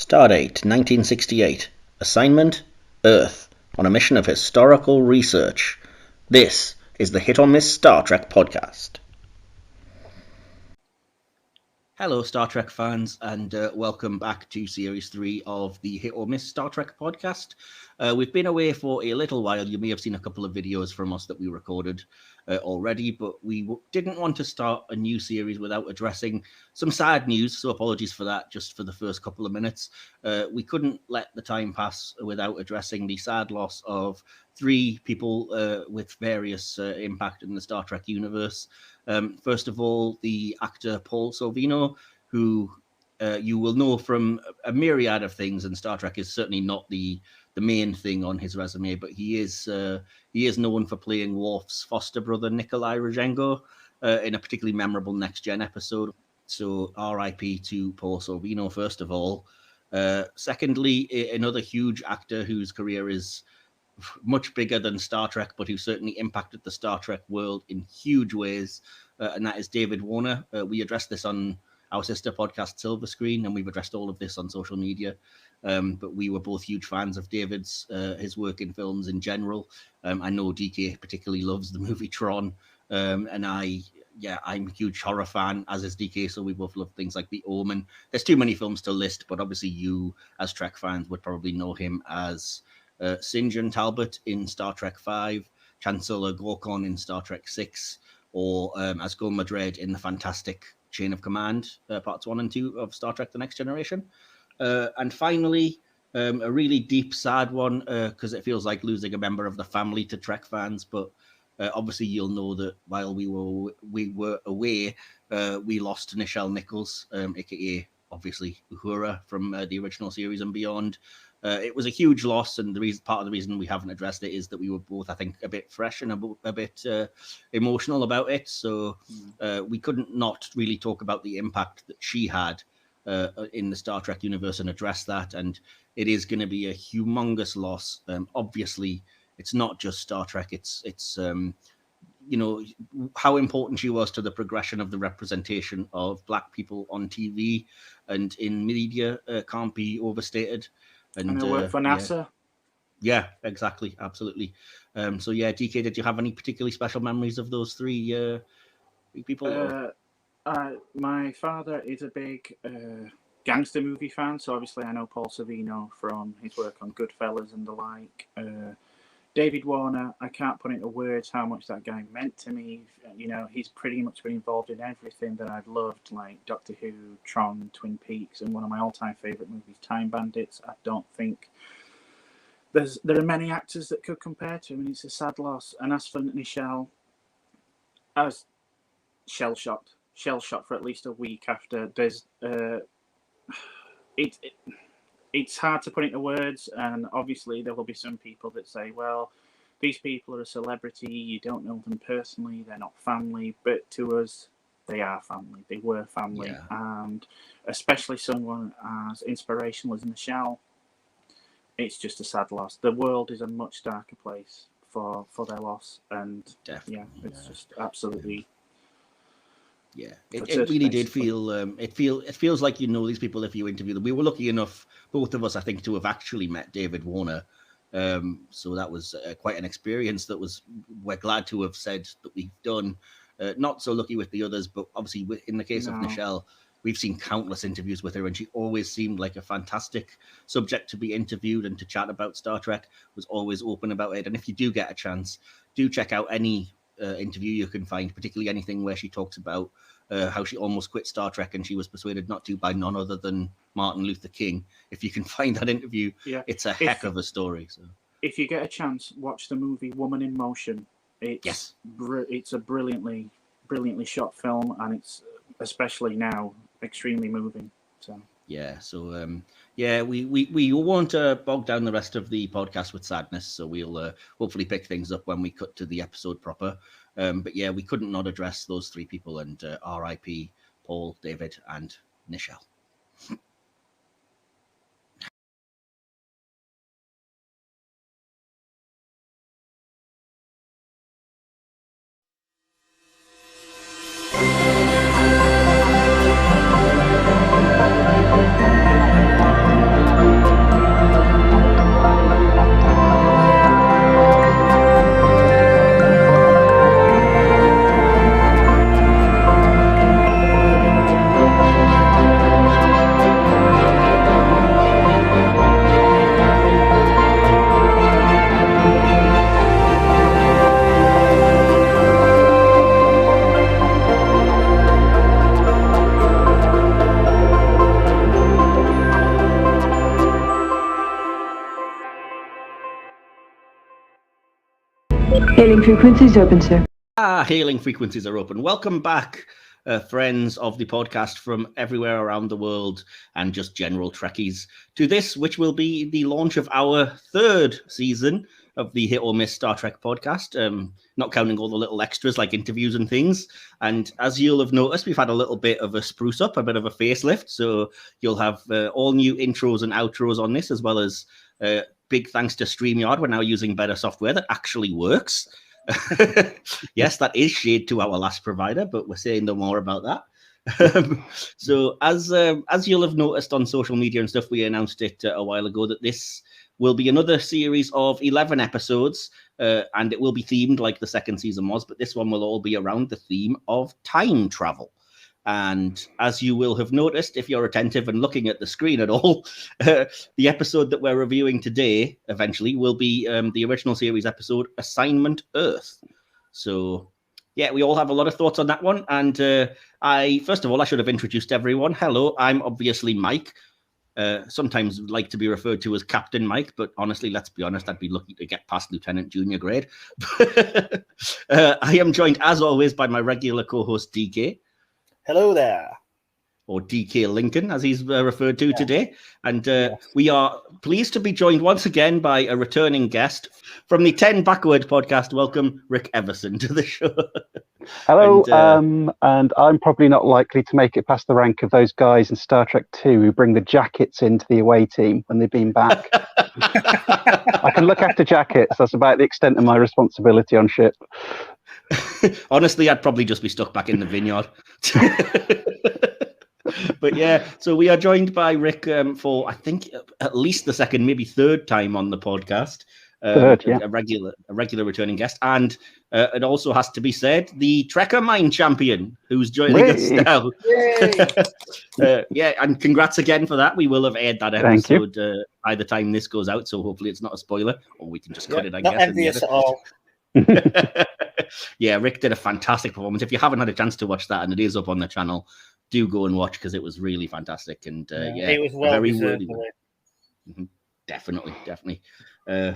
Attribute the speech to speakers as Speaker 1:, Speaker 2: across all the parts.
Speaker 1: Stardate 1968. Assignment: Earth, on a mission of historical research. This is the Hit or Miss Star Trek podcast. Hello, Star Trek fans, and welcome back to Series 3 of the Hit or Miss Star Trek podcast. We've been away for a little while. You may have seen a couple of videos from us that we recorded already, but we didn't want to start a new series without addressing some sad news, so apologies for that just for the first couple of minutes. We couldn't let the time pass without addressing the sad loss of three people with various impact in the Star Trek universe. First of all, the actor Paul Sorvino, who you will know from a myriad of things, and Star Trek is certainly not the main thing on his resume, but he is known for playing Worf's foster brother Nikolai Rozhenko in a particularly memorable Next Gen episode. So R.I.P. to Paul Sorvino, first of all. Secondly, another huge actor whose career is much bigger than Star Trek, but who certainly impacted the Star Trek world in huge ways, and that is David Warner. We addressed this on our sister podcast Silver Screen, and we've addressed all of this on social media, but we were both huge fans of David's his work in films in general. I know DK particularly loves the movie Tron, and I'm a huge horror fan, as is DK, so we both love things like The Omen. There's too many films to list, but obviously you, as Trek fans, would probably know him as St. John Talbot in Star Trek V, Chancellor Gorkon in Star Trek VI, or as Gul Madred in the fantastic Chain of Command, parts 1 and 2 of Star Trek The Next Generation. And finally, a really deep, sad one, because it feels like losing a member of the family to Trek fans, but obviously you'll know that while we were away, we lost Nichelle Nichols, aka obviously Uhura from the original series and beyond. It was a huge loss, and part of the reason we haven't addressed it is that we were both, I think, a bit fresh and a bit emotional about it. So we couldn't not really talk about the impact that she had in the Star Trek universe and address that. And it is going to be a humongous loss. Obviously, it's not just Star Trek. It's how important she was to the progression of the representation of Black people on TV and in media can't be overstated.
Speaker 2: And I work for NASA.
Speaker 1: Yeah, exactly. Absolutely. So, DK, did you have any particularly special memories of those three people?
Speaker 2: My father is a big gangster movie fan, so obviously I know Paul Sorvino from his work on Goodfellas and the like. David Warner, I can't put into words how much that guy meant to me. You know, he's pretty much been involved in everything that I've loved, like Doctor Who, Tron, Twin Peaks, and one of my all-time favourite movies, Time Bandits. I don't think there are many actors that could compare to him, and it's a sad loss. And as for Nichelle, I was shell-shocked for at least a week after. It's hard to put into words, and obviously there will be some people that say, well, these people are a celebrity, you don't know them personally, they're not family, but to us, they are family, they were family, yeah. And especially someone as inspirational as Nichelle, it's just a sad loss. The world is a much darker place for their loss, and it's just absolutely...
Speaker 1: Yeah, it really did feel. It feels like you know these people if you interview them. We were lucky enough, both of us, I think, to have actually met David Warner. So that was quite an experience. We're glad to have said that we've done. Not so lucky with the others, but obviously in the case of Nichelle, we've seen countless interviews with her, and she always seemed like a fantastic subject to be interviewed and to chat about Star Trek. Was always open about it, and if you do get a chance, do check out any interview you can find, particularly anything where she talks about how she almost quit Star Trek and she was persuaded not to by none other than Martin Luther King. If you can find that interview, it's a heck of a story. So,
Speaker 2: if you get a chance, watch the movie Woman in Motion. It's a brilliantly shot film, and it's especially now extremely moving. So.
Speaker 1: Yeah, so we won't bog down the rest of the podcast with sadness, so we'll hopefully pick things up when we cut to the episode proper. But yeah, we couldn't not address those three people, and R.I.P. Paul, David, and Nichelle.
Speaker 3: Hailing frequencies open, sir.
Speaker 1: Hailing frequencies are open. Welcome back, friends of the podcast from everywhere around the world and just general Trekkies, to this, which will be the launch of our third season of the Hit or Miss Star Trek podcast, not counting all the little extras like interviews and things. And as you'll have noticed, we've had a little bit of a spruce up, a bit of a facelift. So you'll have all new intros and outros on this, as well as big thanks to StreamYard. We're now using better software that actually works. Yes, that is shade to our last provider, but we're saying no more about that. So as you'll have noticed on social media and stuff, we announced it a while ago that this will be another series of 11 episodes, and it will be themed like the second season was, but this one will all be around the theme of time travel. And as you will have noticed, if you're attentive and looking at the screen at all, the episode that we're reviewing today, eventually, will be the original series episode, Assignment Earth. So, yeah, we all have a lot of thoughts on that one. And first of all, I should have introduced everyone. Hello, I'm obviously Mike. Sometimes like to be referred to as Captain Mike, but honestly, let's be honest, I'd be lucky to get past Lieutenant Junior grade. I am joined, as always, by my regular co-host, DK.
Speaker 4: Hello there.
Speaker 1: Or DK Lincoln, as he's referred to today. And we are pleased to be joined once again by a returning guest from the 10 Backward podcast. Welcome, Rick Everson, to the show.
Speaker 5: Hello, and I'm probably not likely to make it past the rank of those guys in Star Trek 2 who bring the jackets into the away team when they've been back. I can look after jackets. That's about the extent of my responsibility on ship.
Speaker 1: Honestly, I'd probably just be stuck back in the vineyard. But yeah, so we are joined by Rick for, I think, at least the second, maybe third time on the podcast.
Speaker 5: Third, yeah.
Speaker 1: A regular returning guest. And it also has to be said, the TrekkerMind champion, who's joining us now. Yeah, and congrats again for that. We will have aired that episode by the time this goes out, so hopefully it's not a spoiler, or we can just cut it, I guess.
Speaker 4: Not envious at all.
Speaker 1: Yeah, Rick did a fantastic performance. If you haven't had a chance to watch that, and it is up on the channel, do go and watch, because it was really fantastic. And
Speaker 4: it was well deserved.
Speaker 1: Definitely.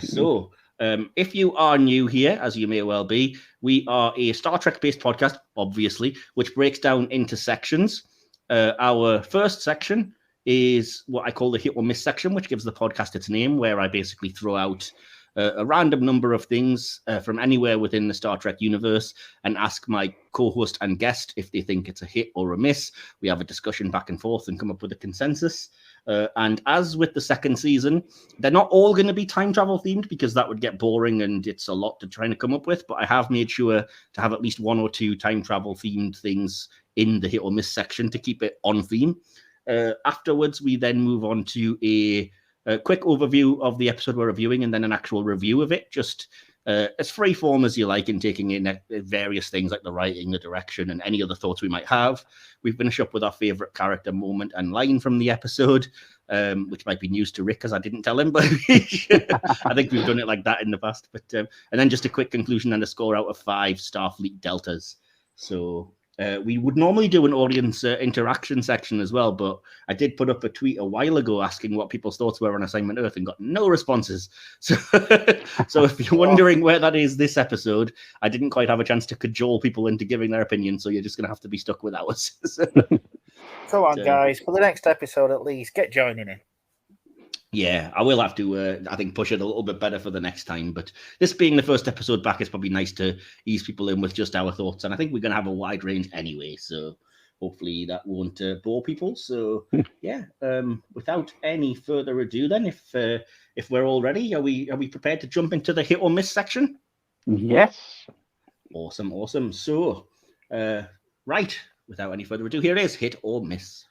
Speaker 1: So if you are new here, as you may well be, we are a Star Trek based podcast, obviously, which breaks down into sections. Our first section is what I call the hit or miss section, which gives the podcast its name, where I basically throw out a random number of things from anywhere within the Star Trek universe and ask my co-host and guest if they think it's a hit or a miss. We have a discussion back and forth and come up with a consensus. And as with the second season, they're not all going to be time travel themed, because that would get boring and it's a lot to try to come up with. But I have made sure to have at least one or two time travel themed things in the hit or miss section to keep it on theme. Afterwards, we then move on to a quick overview of the episode we're reviewing, and then an actual review of it, just as free form as you like, and taking in various things like the writing, the direction, and any other thoughts we might have. We finish up with our favorite character moment and line from the episode, which might be news to Rick, because I didn't tell him, but I think we've done it like that in the past. But and then just a quick conclusion and a score out of 5 Starfleet deltas. So we would normally do an audience interaction section as well, but I did put up a tweet a while ago asking what people's thoughts were on Assignment Earth and got no responses. So, if you're wondering where that is this episode, I didn't quite have a chance to cajole people into giving their opinion, so you're just going to have to be stuck with ours.
Speaker 4: Come on, guys. For the next episode, at least, get joining in.
Speaker 1: Yeah, I will have to, I think, push it a little bit better for the next time. But this being the first episode back, it's probably nice to ease people in with just our thoughts. And I think we're going to have a wide range anyway. So hopefully that won't bore people. So, yeah, without any further ado, then, if we're all ready, are we prepared to jump into the hit or miss section?
Speaker 5: Yes.
Speaker 1: Awesome. So, right, without any further ado, here it is, hit or miss.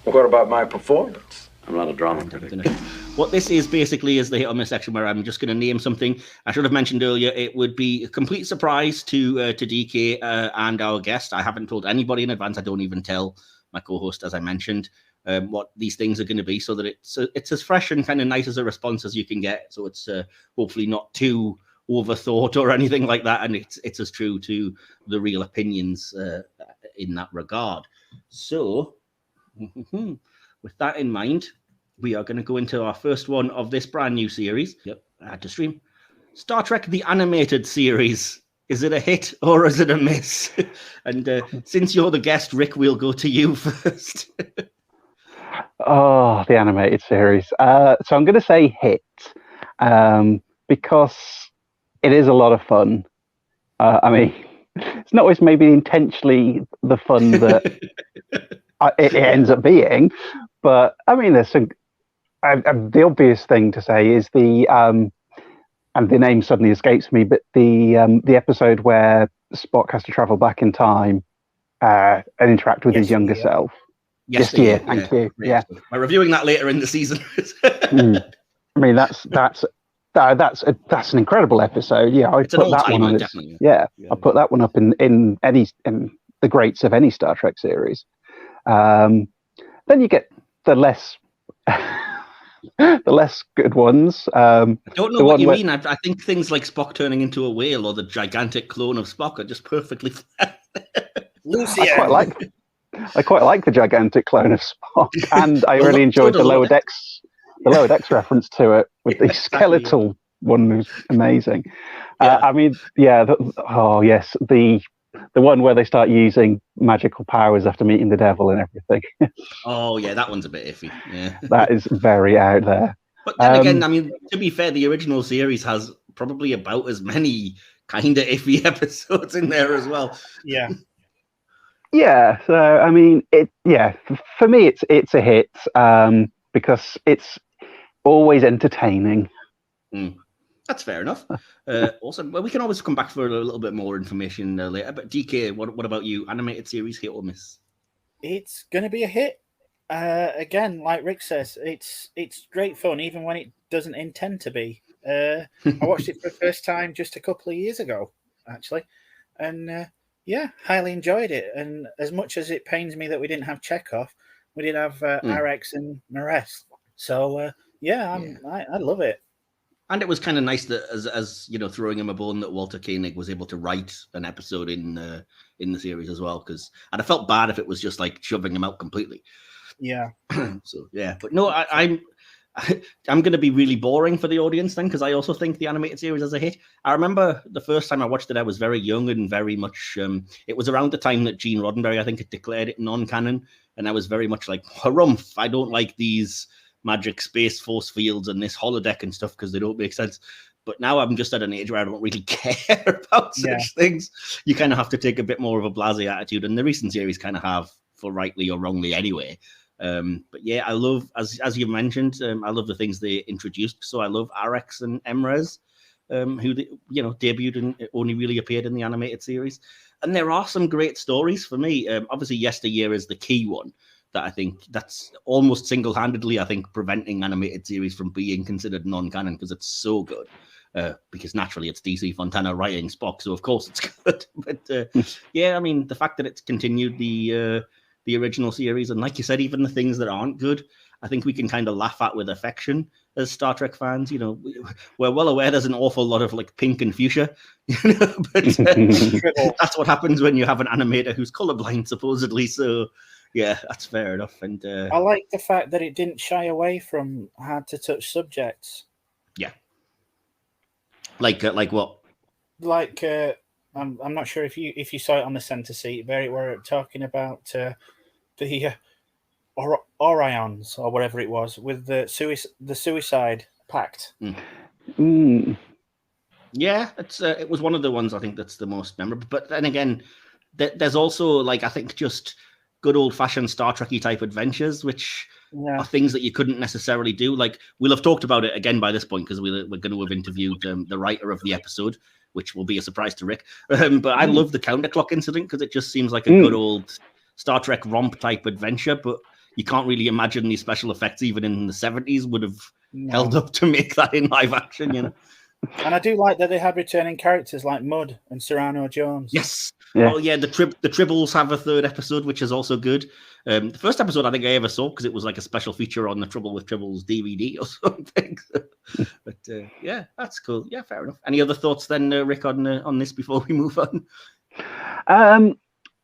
Speaker 6: What about my performance?
Speaker 7: I'm not a drama critic.
Speaker 1: What this is basically is the hit or miss section, where I'm just going to name something. I should have mentioned earlier, it would be a complete surprise to DK and our guest. I haven't told anybody in advance. I don't even tell my co-host, as I mentioned, what these things are going to be, so that it's as fresh and kind of nice as a response as you can get. So it's hopefully not too overthought or anything like that, and it's as true to the real opinions in that regard. So with that in mind, we are going to go into our first one of this brand new series. Yep, I had to stream. Star Trek the Animated Series. Is it a hit or is it a miss? And since you're the guest, Rick, we'll go to you first.
Speaker 5: Oh, the animated series. So I'm going to say hit because it is a lot of fun. I mean, it's not always maybe intentionally the fun that it ends up being, but I mean, there's some. The obvious thing to say is and the name suddenly escapes me, but the episode where Spock has to travel back in time and interact with his younger self.
Speaker 1: Yesteryear,
Speaker 5: thank you. Yeah,
Speaker 1: we're reviewing that later in the season.
Speaker 5: I mean, that's an incredible episode. Yeah, I put that one on.
Speaker 1: Definitely.
Speaker 5: Yeah, I put that one up in the greats of any Star Trek series. Then you get the less good ones.
Speaker 1: I don't know what you mean. I think things like Spock turning into a whale or the gigantic clone of Spock are just perfectly fine.
Speaker 4: Lucy,
Speaker 5: I quite like the gigantic clone of Spock, and I really enjoyed the lower decks reference to it with the skeletal one was amazing. I mean, the one where they start using magical powers after meeting the devil and everything.
Speaker 1: Oh yeah, that one's a bit iffy. Yeah,
Speaker 5: that is very out there.
Speaker 1: But then again, I mean, to be fair, the original series has probably about as many kind of iffy episodes in there as well.
Speaker 2: Yeah.
Speaker 5: Yeah, so I mean, for me, it's a hit because it's always entertaining.
Speaker 1: That's fair enough. Awesome. Well, we can always come back for a little bit more information later. But DK, what about you? Animated series, hit or miss?
Speaker 2: It's going to be a hit. Again, like Rick says, it's great fun, even when it doesn't intend to be. I watched it for the first time just a couple of years ago, actually, and highly enjoyed it. And as much as it pains me that we didn't have Chekhov, we did have RX and Mares. So I love it.
Speaker 1: And it was kind of nice that, as you know, throwing him a bone, that Walter Koenig was able to write an episode in the series as well. And I felt bad if it was just like shoving him out completely.
Speaker 2: Yeah.
Speaker 1: So yeah, but no, I'm going to be really boring for the audience then, because I also think the animated series is a hit. I remember the first time I watched it, I was very young and very much. It was around the time that Gene Roddenberry, I think, had declared it non-canon, and I was very much like, harumph, I don't like these magic space force fields and this holodeck and stuff because they don't make sense. But now I'm just at an age where I don't really care about such things. You kind of have to take a bit more of a blasé attitude, and the recent series kind of have, for rightly or wrongly anyway. But yeah, I love, as you mentioned, I love the things they introduced. So I love RX and Emrez, who debuted and only really appeared in the animated series. And there are some great stories for me. Obviously, Yesteryear is the key one that I think that's almost single-handedly, I think, preventing animated series from being considered non-canon because it's so good. Because naturally it's DC Fontana writing Spock, so of course it's good. But yeah, I mean, the fact that it's continued the original series, and like you said, even the things that aren't good, I think we can kind of laugh at with affection as Star Trek fans. You know, we're well aware there's an awful lot of like pink and fuchsia, but that's what happens when you have an animator who's colorblind, supposedly. So yeah, that's fair enough. And
Speaker 2: I like the fact that it didn't shy away from hard to touch subjects.
Speaker 1: Yeah. Like what?
Speaker 2: Like I'm not sure if you saw it on the center seat, but we're talking about the Orions or whatever it was with the suicide pact.
Speaker 1: Yeah, it was one of the ones I think that's the most memorable. But then again, there's also like I think just good old-fashioned Star Trek-y type adventures, which are things that you couldn't necessarily do. Like, we'll have talked about it again by this point because we're going to have interviewed the writer of the episode, which will be a surprise to Rick. But I love the counterclock incident because it just seems like a good old Star Trek romp-type adventure, but you can't really imagine these special effects even in the 70s would have held up to make that in live action, you know?
Speaker 2: And I do like that they had returning characters like Mudd and Cyrano Jones.
Speaker 1: Yes. Yeah. Oh, yeah, the Tribbles have a third episode, which is also good. The first episode I think I ever saw because it was like a special feature on the Trouble with Tribbles DVD or something. But yeah, that's cool. Yeah, fair enough. Any other thoughts then, Rick, on this before we move on?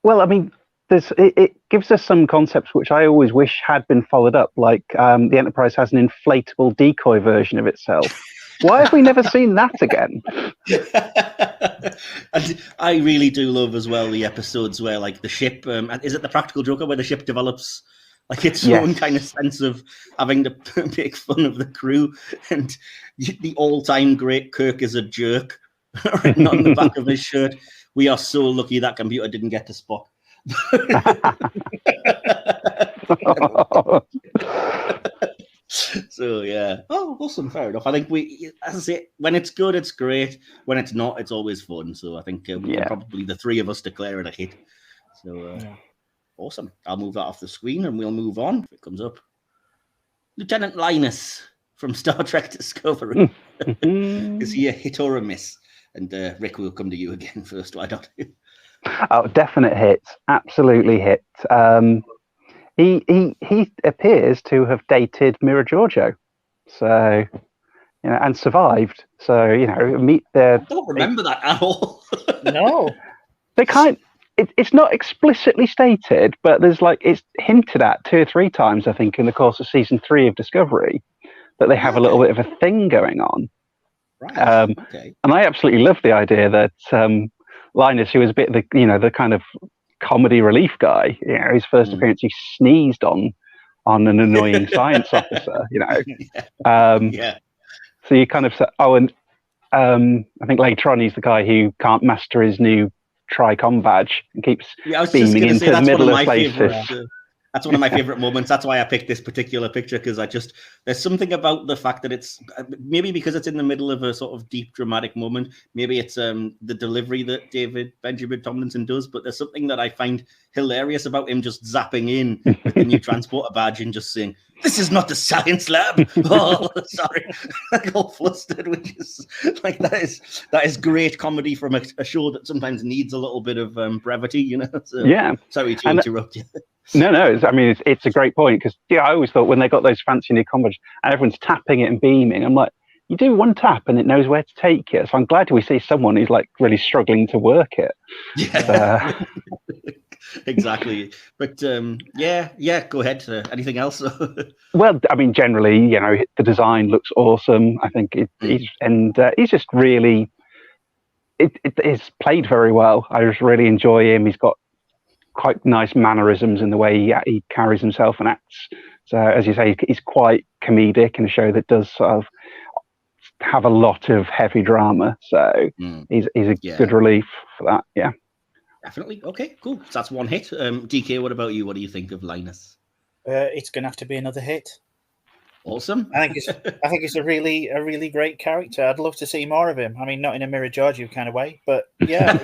Speaker 5: Well, I mean, it gives us some concepts which I always wish had been followed up. Like the Enterprise has an inflatable decoy version of itself. Why have we never seen that again?
Speaker 1: And I really do love as well the episodes where like the ship, is it the Practical Joker where the ship develops like its own kind of sense of having to make fun of the crew, and the all-time great Kirk is a jerk written on the back of his shirt. We are so lucky that computer didn't get to Spock. So yeah. Oh, awesome. Fair enough. I think as I say, when it's good, it's great. When it's not, it's always fun. So I think we can probably the three of us declare it a hit. So awesome. I'll move that off the screen and we'll move on if it comes up. Lieutenant Linus from Star Trek Discovery. Is he a hit or a miss? And Rick, will come to you again first. Why not?
Speaker 5: Oh, definite hit. Absolutely hit. He appears to have dated Mira Giorgio, so and survived. So meet their.
Speaker 1: I don't remember that at all.
Speaker 4: No,
Speaker 5: they it's not explicitly stated, but there's it's hinted at 2 or 3 times, I think, in the course of season 3 of Discovery, that they have a little bit of a thing going on.
Speaker 1: Right. Okay.
Speaker 5: And I absolutely love the idea that Linus, who was a bit of the kind of comedy relief guy, his first appearance, he sneezed on an annoying science officer. So you kind of say, and I think later on he's the guy who can't master his new Tricom badge and keeps beaming into the middle of places.
Speaker 1: That's one of my favorite moments. That's why I picked this particular picture, because there's something about the fact that it's maybe because it's in the middle of a sort of deep dramatic moment. Maybe it's the delivery that David Benjamin Tomlinson does, but there's something that I find hilarious about him just zapping in with the new transporter badge and just saying, "This is not the science lab." Oh, sorry, all flustered, which is that is great comedy from a show that sometimes needs a little bit of brevity, So, sorry to interrupt you.
Speaker 5: No, it's a great point, because I always thought when they got those fancy new combos and everyone's tapping it and beaming, I'm like, you do one tap and it knows where to take you. So I'm glad we see someone who's really struggling to work it.
Speaker 1: Yeah, exactly. But go ahead. Anything else?
Speaker 5: Well, generally, the design looks awesome. I think he's just really it is played very well. I just really enjoy him. He's got quite nice mannerisms in the way he carries himself and acts. So, as you say, he's quite comedic in a show that does sort of have a lot of heavy drama. So he's a good relief for that. Yeah,
Speaker 1: definitely. Okay, cool. So that's one hit. DK, what about you? What do you think of Linus?
Speaker 4: It's going to have to be another hit.
Speaker 1: Awesome.
Speaker 4: I think it's a really great character. I'd love to see more of him. Not in a Mira Giorgio kind of way, but yeah.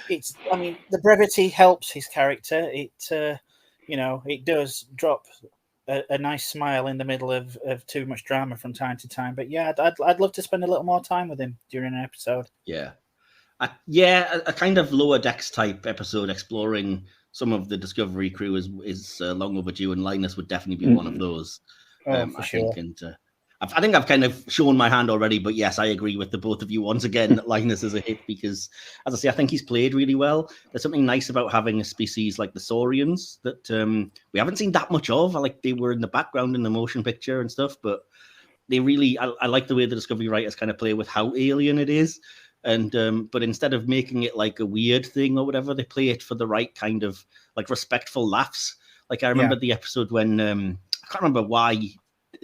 Speaker 4: The brevity helps his character. It does drop a nice smile in the middle of too much drama from time to time. But yeah, I'd love to spend a little more time with him during an episode.
Speaker 1: Yeah. A kind of lower decks type episode exploring some of the Discovery crew is long overdue, and Linus would definitely be one of those.
Speaker 4: For sure.
Speaker 1: I think I've kind of shown my hand already, but yes, I agree with the both of you once again that Linus is a hit because, as I say, I think he's played really well. There's something nice about having a species like the Saurians that we haven't seen that much of. They were in the background in the motion picture and stuff, but they really, I like the way the Discovery writers kind of play with how alien it is. And but instead of making it like a weird thing or whatever, they play it for the right kind of respectful laughs. I remember the episode when I can't remember why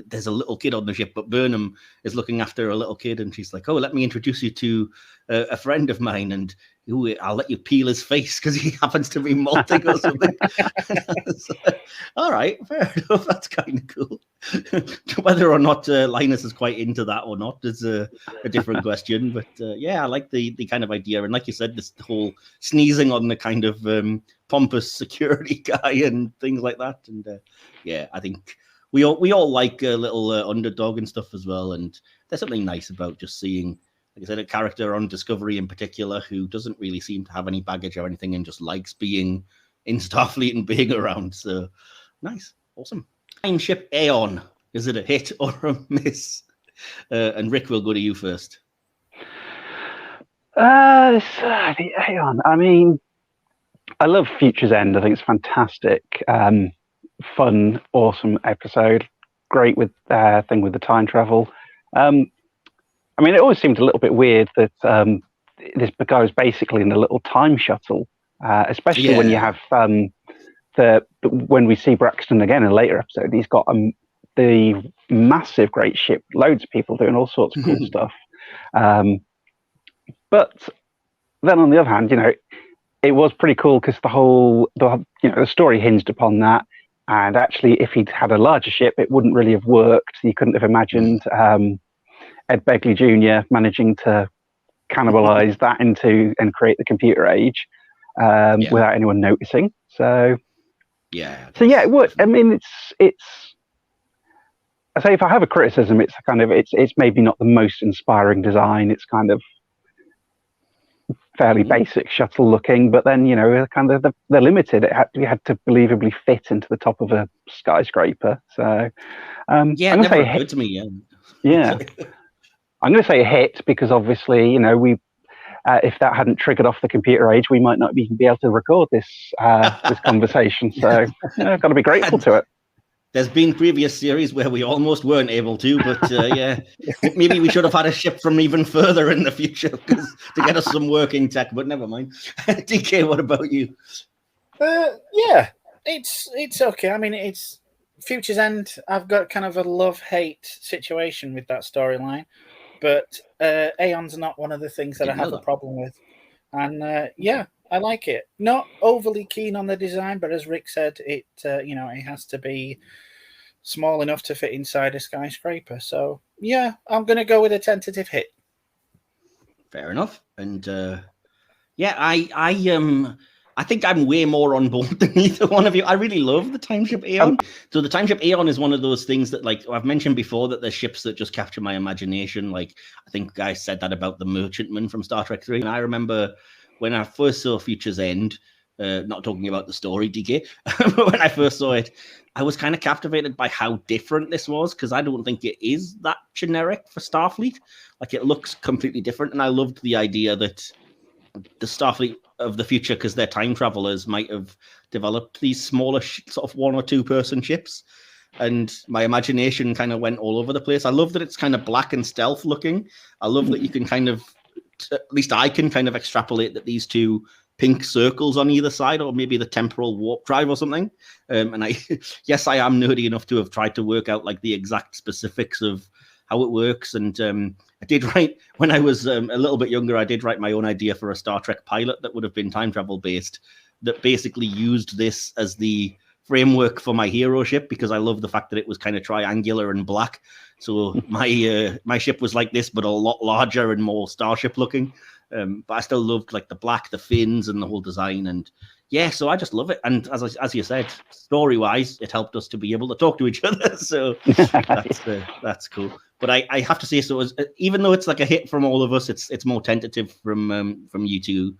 Speaker 1: there's a little kid on the ship, but Burnham is looking after a little kid, and she's like, "Oh, let me introduce you to a friend of mine, and I'll let you peel his face because he happens to be molting or something." So, all right, fair enough. That's kind of cool. Whether or not Linus is quite into that or not is a different question. But I like the kind of idea, and like you said, this whole sneezing on the kind of pompous security guy and things like that. And I think we all like a little underdog and stuff as well. And there's something nice about just seeing, like I said, a character on Discovery in particular who doesn't really seem to have any baggage or anything and just likes being in Starfleet and being around. So nice. Awesome. Time ship Aeon. Is it a hit or a miss? And Rick, we'll go to you first.
Speaker 5: The Aeon. I love Future's End. I think it's fantastic. Fun, awesome episode. Great with thing with the time travel. I mean, it always seemed a little bit weird that this guy was basically in a little time shuttle, especially when you have when we see Braxton again in a later episode. He's got the massive great ship, loads of people doing all sorts of cool stuff. But then on the other hand, it was pretty cool because the story hinged upon that. And actually, if he'd had a larger ship, it wouldn't really have worked. You couldn't have imagined Ed Begley Jr. managing to cannibalize that into and create the computer age without anyone noticing. So it would. I mean, it's. I say if I have a criticism, it's it's maybe not the most inspiring design. It's kind of fairly basic shuttle looking, but then they're limited. You had to believably fit into the top of a skyscraper. So
Speaker 1: it never occurred to me.
Speaker 5: Yeah, I'm going to say a hit because obviously if that hadn't triggered off the computer age, we might not even be able to record this this conversation. So I've got to be grateful to it.
Speaker 1: There's been previous series where we almost weren't able to, but maybe we should have had a ship from even further in the future to get us some working tech, but never mind. DK, what about you?
Speaker 4: It's okay. I mean, it's Future's End. I've got kind of a love-hate situation with that storyline, but Aeon's not one of the things that I have a problem with. And I like it. Not overly keen on the design, but as Rick said, it has to be small enough to fit inside a skyscraper. So I'm going to go with a tentative hit.
Speaker 1: Fair enough. And I think I'm way more on board than either one of you. I really love the time ship Aeon. So the time ship Aeon is one of those things that, like I've mentioned before, that there's ships that just capture my imagination. Like I think I said that about the Merchantman from Star Trek 3. And I remember when I first saw Future's End, not talking about the story, DK, but when I first saw it, I was kind of captivated by how different this was, because I don't think it is that generic for Starfleet. Like it looks completely different. And I loved the idea that the Starfleet of the future, because they're time travelers, might have developed these smaller sort of 1 or 2 person ships. And my imagination kind of went all over the place. I love that it's kind of black and stealth looking. I love that you can kind of, at least I can kind of extrapolate that these 2 pink circles on either side, or maybe the temporal warp drive or something. And I am nerdy enough to have tried to work out like the exact specifics of how it works. And I did write, when I was a little bit younger, I did write my own idea for a Star Trek pilot that would have been time travel based, that basically used this as the framework for my hero ship, because I love the fact that it was kind of triangular and black. So my ship was like this, but a lot larger and more starship looking. But I still loved like the black, the fins, and the whole design. And so I just love it. And as you said, story wise, it helped us to be able to talk to each other. So that's cool. But I have to say, so even though it's like a hit from all of us, it's more tentative from you two.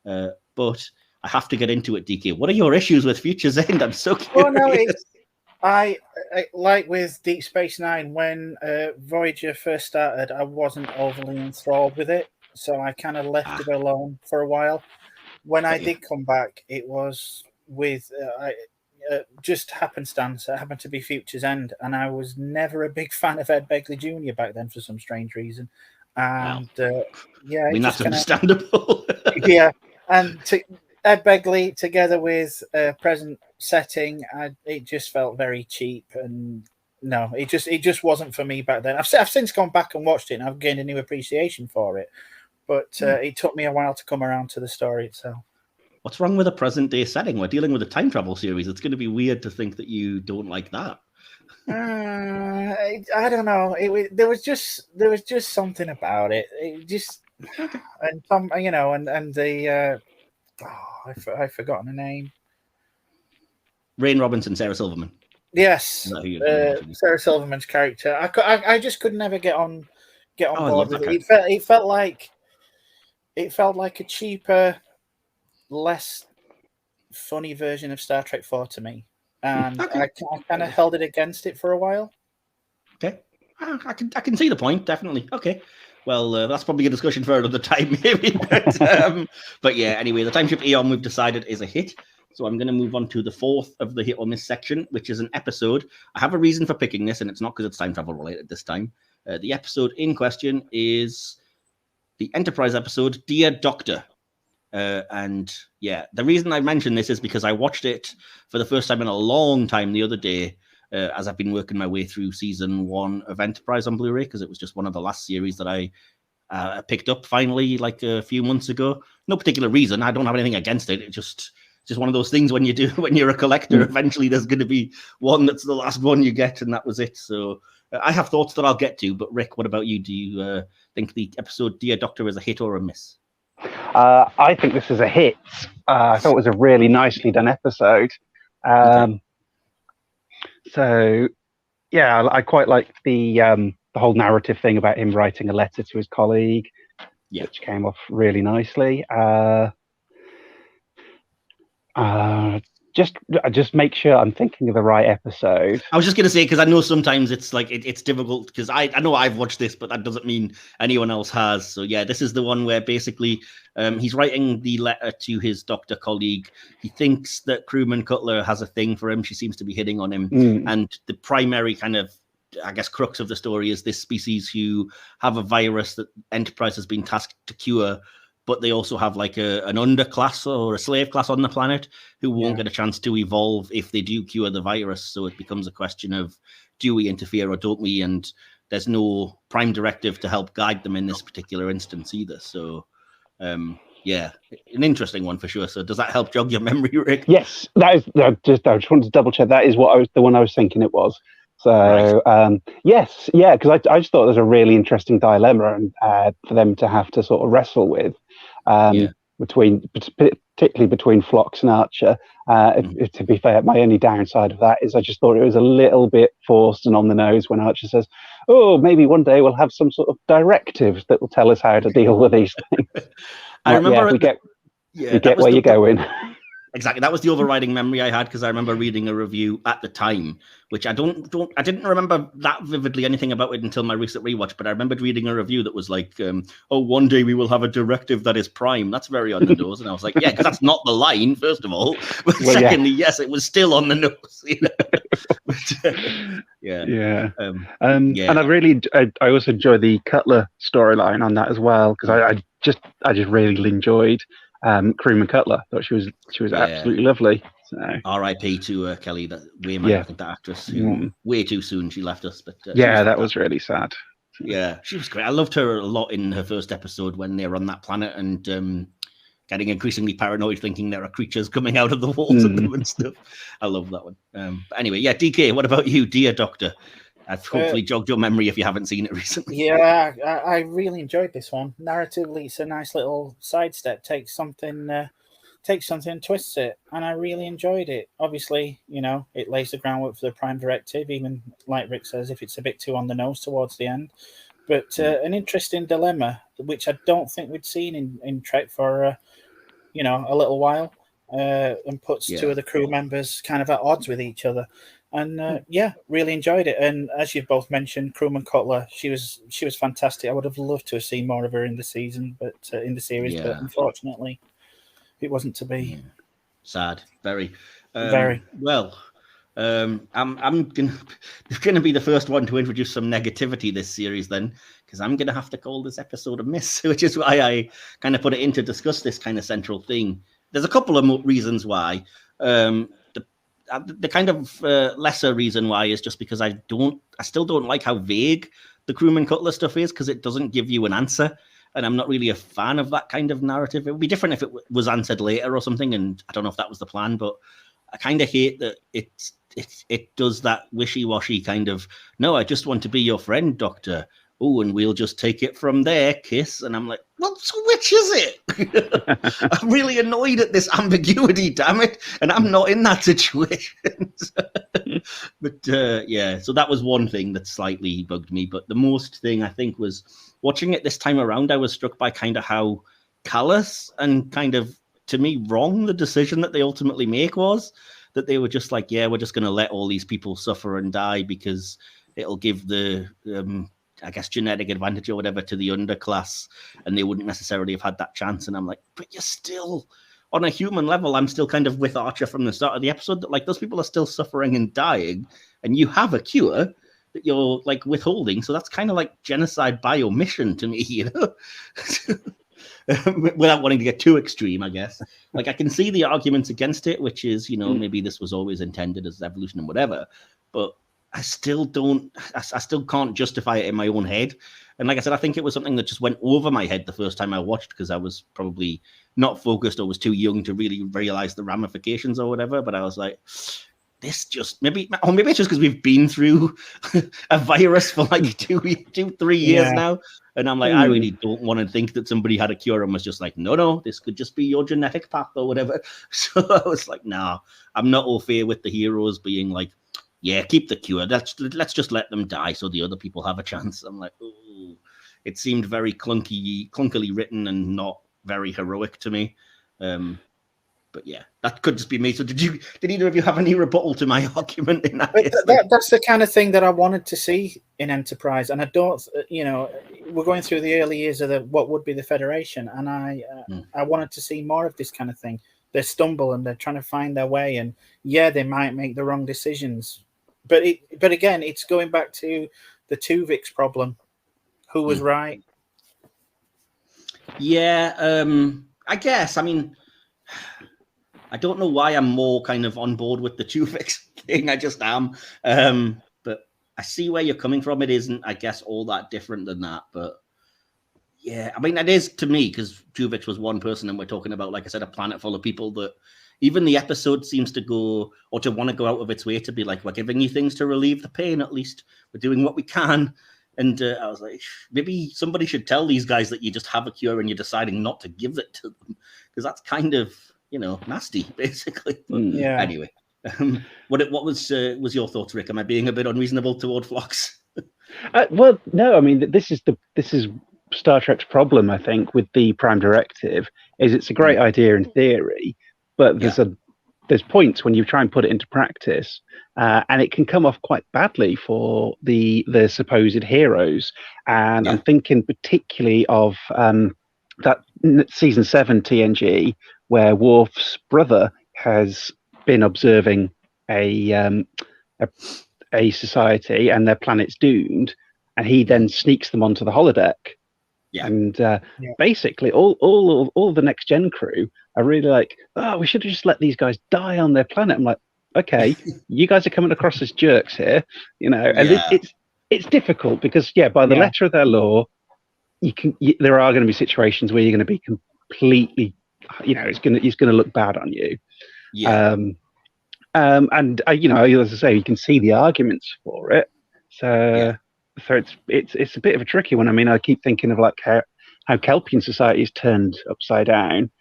Speaker 1: But I have to get into it, DK. What are your issues with Future's End? I'm so curious.
Speaker 4: Well, no, I like with Deep Space Nine, when Voyager first started, I wasn't overly enthralled with it, so I kind of left it alone for a while. When I did come back, it was with just happenstance. It happened to be Future's End, and I was never a big fan of Ed Begley Jr. back then for some strange reason. And
Speaker 1: I mean, that's understandable.
Speaker 4: And Ed Begley together with present setting, it just felt very cheap, and no, it just wasn't for me back then. I've since gone back and watched it, and I've gained a new appreciation for it, but it took me a while to come around to the story itself.
Speaker 1: What's wrong with a present day setting? We're dealing with a time travel series. It's going to be weird to think that you don't like that.
Speaker 4: I don't know. There was just something about it. It just and some, and the I've forgotten the name.
Speaker 1: Rain Robinson, Sarah Silverman.
Speaker 4: Yes, Sarah Silverman's character. I just could never get on board with it. It felt like a cheaper, less funny version of Star Trek 4 to me, and I kind of held it against it for a while.
Speaker 1: Okay, I can see the point, definitely. Okay, well, that's probably a discussion for another time, maybe. But yeah, anyway, the time ship Aeon we've decided is a hit. So I'm going to move on to the 4th of the hit or miss section, which is an episode. I have a reason for picking this, and it's not because it's time travel related this time. The episode in question is the Enterprise episode, Dear Doctor. And yeah, the reason I mention this is because I watched it for the first time in a long time the other day, as I've been working my way through season 1 of Enterprise on Blu-ray, because it was just one of the last series that I picked up finally like a few months ago. No particular reason. I don't have anything against it. It's just one of those things when you're a collector, eventually there's going to be one that's the last one you get, and that was it. So I have thoughts that I'll get to, but Rick, what about you? Do you think the episode Dear Doctor is a hit or a miss?
Speaker 5: I think this is a hit. I thought it was a really nicely done episode.
Speaker 1: Okay.
Speaker 5: So, yeah, I quite liked the whole narrative thing about him writing a letter to his colleague, which came off really nicely. Just make sure I'm thinking of the right episode.
Speaker 1: I was just going to say, because I know sometimes it's like it's difficult, because I know I've watched this, but that doesn't mean anyone else has. So yeah, this is the one where basically he's writing the letter to his doctor colleague. He thinks that crewman Cutler has a thing for him. She seems to be hitting on him. And the primary kind of, I guess, crux of the story is this species who have a virus that Enterprise has been tasked to cure, but they also have like an underclass or a slave class on the planet who won't get a chance to evolve if they do cure the virus. So it becomes a question of, do we interfere or don't we? And there's no prime directive to help guide them in this particular instance either. So, yeah, an interesting one for sure. So does that help jog your memory, Rick?
Speaker 5: Yes, that is. I just wanted to double check. That is the one I was thinking it was. So yes, yeah, because I just thought it was a really interesting dilemma and for them to have to sort of wrestle with, particularly between Phlox and Archer. To be fair, my only downside of that is I just thought it was a little bit forced and on the nose when Archer says, "Oh, maybe one day we'll have some sort of directive that will tell us how to deal with these things."
Speaker 1: I remember
Speaker 5: we get where you're going.
Speaker 1: Exactly. That was the overriding memory I had, because I remember reading a review at the time, which I didn't remember that vividly anything about it until my recent rewatch, but I remembered reading a review that was like, one day we will have a directive that is prime. That's very on the nose. And I was like, yeah, because that's not the line, first of all. But secondly, yes, it was still on the nose. You know?
Speaker 5: And I also enjoy the Cutler storyline on that as well, because I just really enjoyed crewman Cutler. Thought she was absolutely lovely. So.
Speaker 1: R.I.P. to Kelly, I think that actress who way too soon she left us. But
Speaker 5: that was really sad.
Speaker 1: Yeah, she was great. I loved her a lot in her first episode when they were on that planet and getting increasingly paranoid, thinking there are creatures coming out of the walls of them and stuff. I love that one. But anyway, DK, what about you, Dear Doctor? I've hopefully jogged your memory if you haven't seen it recently.
Speaker 4: Yeah, I really enjoyed this one. Narratively, it's a nice little sidestep. Takes something, twists it, and I really enjoyed it. Obviously, it lays the groundwork for the prime directive, even like Rick says, if it's a bit too on the nose towards the end. But an interesting dilemma, which I don't think we'd seen in Trek for a little while, and puts two of the crew members kind of at odds with each other. And really enjoyed it. And as you've both mentioned, crewman Cutler, she was fantastic. I would have loved to have seen more of her in the season, but in the series. But unfortunately, it wasn't to be.
Speaker 1: Sad, very,
Speaker 4: very.
Speaker 1: Well, I'm gonna be the first one to introduce some negativity this series then, because I'm gonna have to call this episode a miss, which is why I kind of put it in to discuss this kind of central thing. There's a couple of reasons why. The kind of lesser reason why is just because I still don't like how vague the crewman Cutler stuff is, because it doesn't give you an answer, and I'm not really a fan of that kind of narrative. It would be different if it was answered later or something, and I don't know if that was the plan, but I kind of hate that it does that wishy-washy kind of, no, I just want to be your friend, Doctor. Oh, and we'll just take it from there, kiss. And I'm like, well, so which is it? I'm really annoyed at this ambiguity, damn it. And I'm not in that situation. But so that was one thing that slightly bugged me. But the most thing I think was watching it this time around, I was struck by kind of how callous and kind of, to me, wrong the decision that they ultimately make was. That they were just like, yeah, we're just going to let all these people suffer and die because it'll give the... I guess genetic advantage or whatever to the underclass, and they wouldn't necessarily have had that chance. And I'm like, but you're still on a human level. I'm still kind of with Archer from the start of the episode that like those people are still suffering and dying, and you have a cure. that you're like withholding. So that's kind of like genocide by omission to me, you know. Without wanting to get too extreme, I guess. Like, I can see the arguments against it, which is, you know, maybe this was always intended as evolution and whatever, but I still can't justify it in my own head. And like I said, I think it was something that just went over my head the first time I watched, because I was probably not focused or was too young to really realize the ramifications or whatever. But I was like, this just maybe it's just because we've been through a virus for like 3 years now. And I'm like, I really don't want to think that somebody had a cure and was just like, no, this could just be your genetic path or whatever. So I was like, nah, I'm not au fait with the heroes being like, yeah, keep the cure. Let's just let them die so the other people have a chance. I'm like, ooh, it seemed very clunkily written and not very heroic to me. But yeah, that could just be me. So did either of you have any rebuttal to my argument in that case?
Speaker 4: That's the kind of thing that I wanted to see in Enterprise, and I don't, you know, we're going through the early years of what would be the Federation, and I wanted to see more of this kind of thing. They stumble and they're trying to find their way, and yeah, they might make the wrong decisions, but again, it's going back to the Tuvix problem. Who was right?
Speaker 1: Yeah, I guess. I mean, I don't know why I'm more kind of on board with the Tuvix thing. I just am. But I see where you're coming from. It isn't, I guess, all that different than that. But yeah, I mean, it is to me, because Tuvix was one person and we're talking about, like I said, a planet full of people that even the episode seems to go, or to want to go out of its way to be like, we're giving you things to relieve the pain, at least. We're doing what we can. And I was like, maybe somebody should tell these guys that you just have a cure and you're deciding not to give it to them. Because that's kind of, you know, nasty, basically. But anyway, what was your thoughts, Rick? Am I being a bit unreasonable toward Phlox?
Speaker 5: Well, no. I mean, this is Star Trek's problem. I think with the Prime Directive is it's a great idea in theory, but there's points when you try and put it into practice, and it can come off quite badly for the supposed heroes. And I'm thinking particularly of that season 7 TNG, where Worf's brother has been observing a society and their planet's doomed, and he then sneaks them onto the holodeck. Yeah. And basically, all the next gen crew are really like, oh, we should have just let these guys die on their planet. I'm like, okay, you guys are coming across as jerks here, you know. And it's difficult because by the letter of their law, there are going to be situations where you're going to be completely, you know, it's going to look bad on you. Yeah. And you know, as I say, you can see the arguments for it. So it's a bit of a tricky one. I mean, I keep thinking of like how Kelpian society is turned upside down,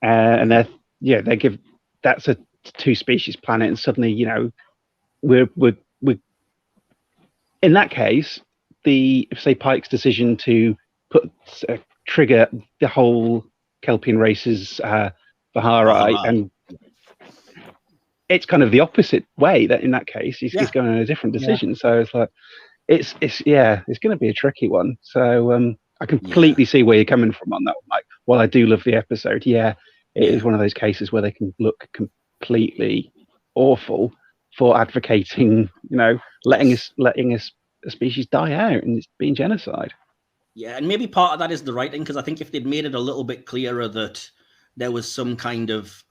Speaker 5: and they give that's a 2-species planet, and suddenly, you know, we're in that case, say Pike's decision to trigger the whole Kelpian race's Baha'i, and it's kind of the opposite way. That in that case, he's going on a different decision. So it's like it's going to be a tricky one. So I completely see where you're coming from on that one. Like, while I do love the episode, it is one of those cases where they can look completely awful for advocating, you know, letting a species die out and it's being genocide.
Speaker 1: Yeah, and maybe part of that is the writing, because I think if they'd made it a little bit clearer that there was some kind of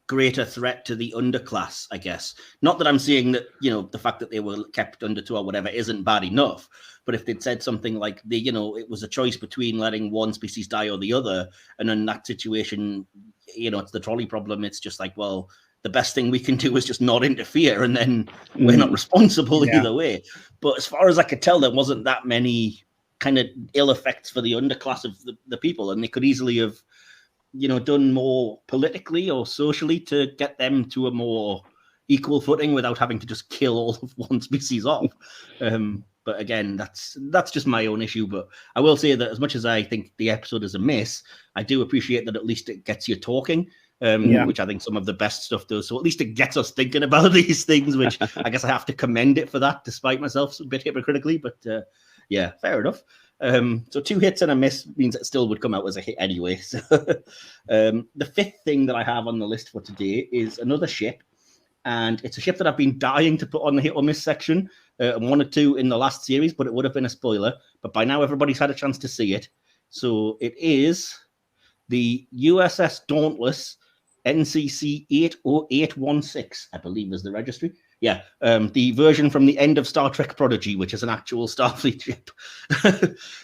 Speaker 1: greater threat to the underclass, I guess. Not that I'm saying that, you know, the fact that they were kept under 2 or whatever isn't bad enough, but if they'd said something like, it was a choice between letting one species die or the other, and in that situation, you know, it's the trolley problem. It's just like, well, the best thing we can do is just not interfere, and then we're not responsible either way. But as far as I could tell, there wasn't that many kind of ill effects for the underclass of the people, and they could easily have, you know, done more politically or socially to get them to a more equal footing without having to just kill all of one species off. But again, that's just my own issue. But I will say that as much as I think the episode is a miss, I do appreciate that at least it gets you talking, which I think some of the best stuff does. So at least it gets us thinking about these things, which I guess I have to commend it for that, despite myself a bit hypocritically. But fair enough. So 2 hits and a miss means it still would come out as a hit anyway. So the 5th thing that I have on the list for today is another ship. And it's a ship that I've been dying to put on the hit or miss section. and 1 or 2 in the last series, but it would have been a spoiler. But by now, everybody's had a chance to see it. So it is the USS Dauntless NCC 80816, I believe is the registry. Yeah, the version from the end of Star Trek Prodigy, which is an actual Starfleet ship.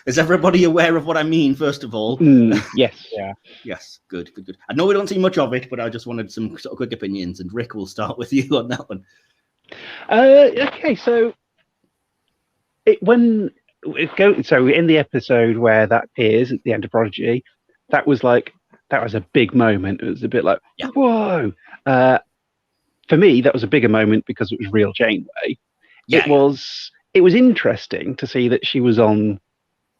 Speaker 1: Is everybody aware of what I mean, first of all?
Speaker 5: Yes.
Speaker 4: Yeah.
Speaker 1: Yes, good. I know we don't see much of it, but I just wanted some sort of quick opinions, and Rick, will start with you on that one.
Speaker 5: Okay, so in the episode where that appears at the end of Prodigy, that was a big moment. It was a bit like, whoa. For me, that was a bigger moment because it was real Janeway. It was interesting to see that she was on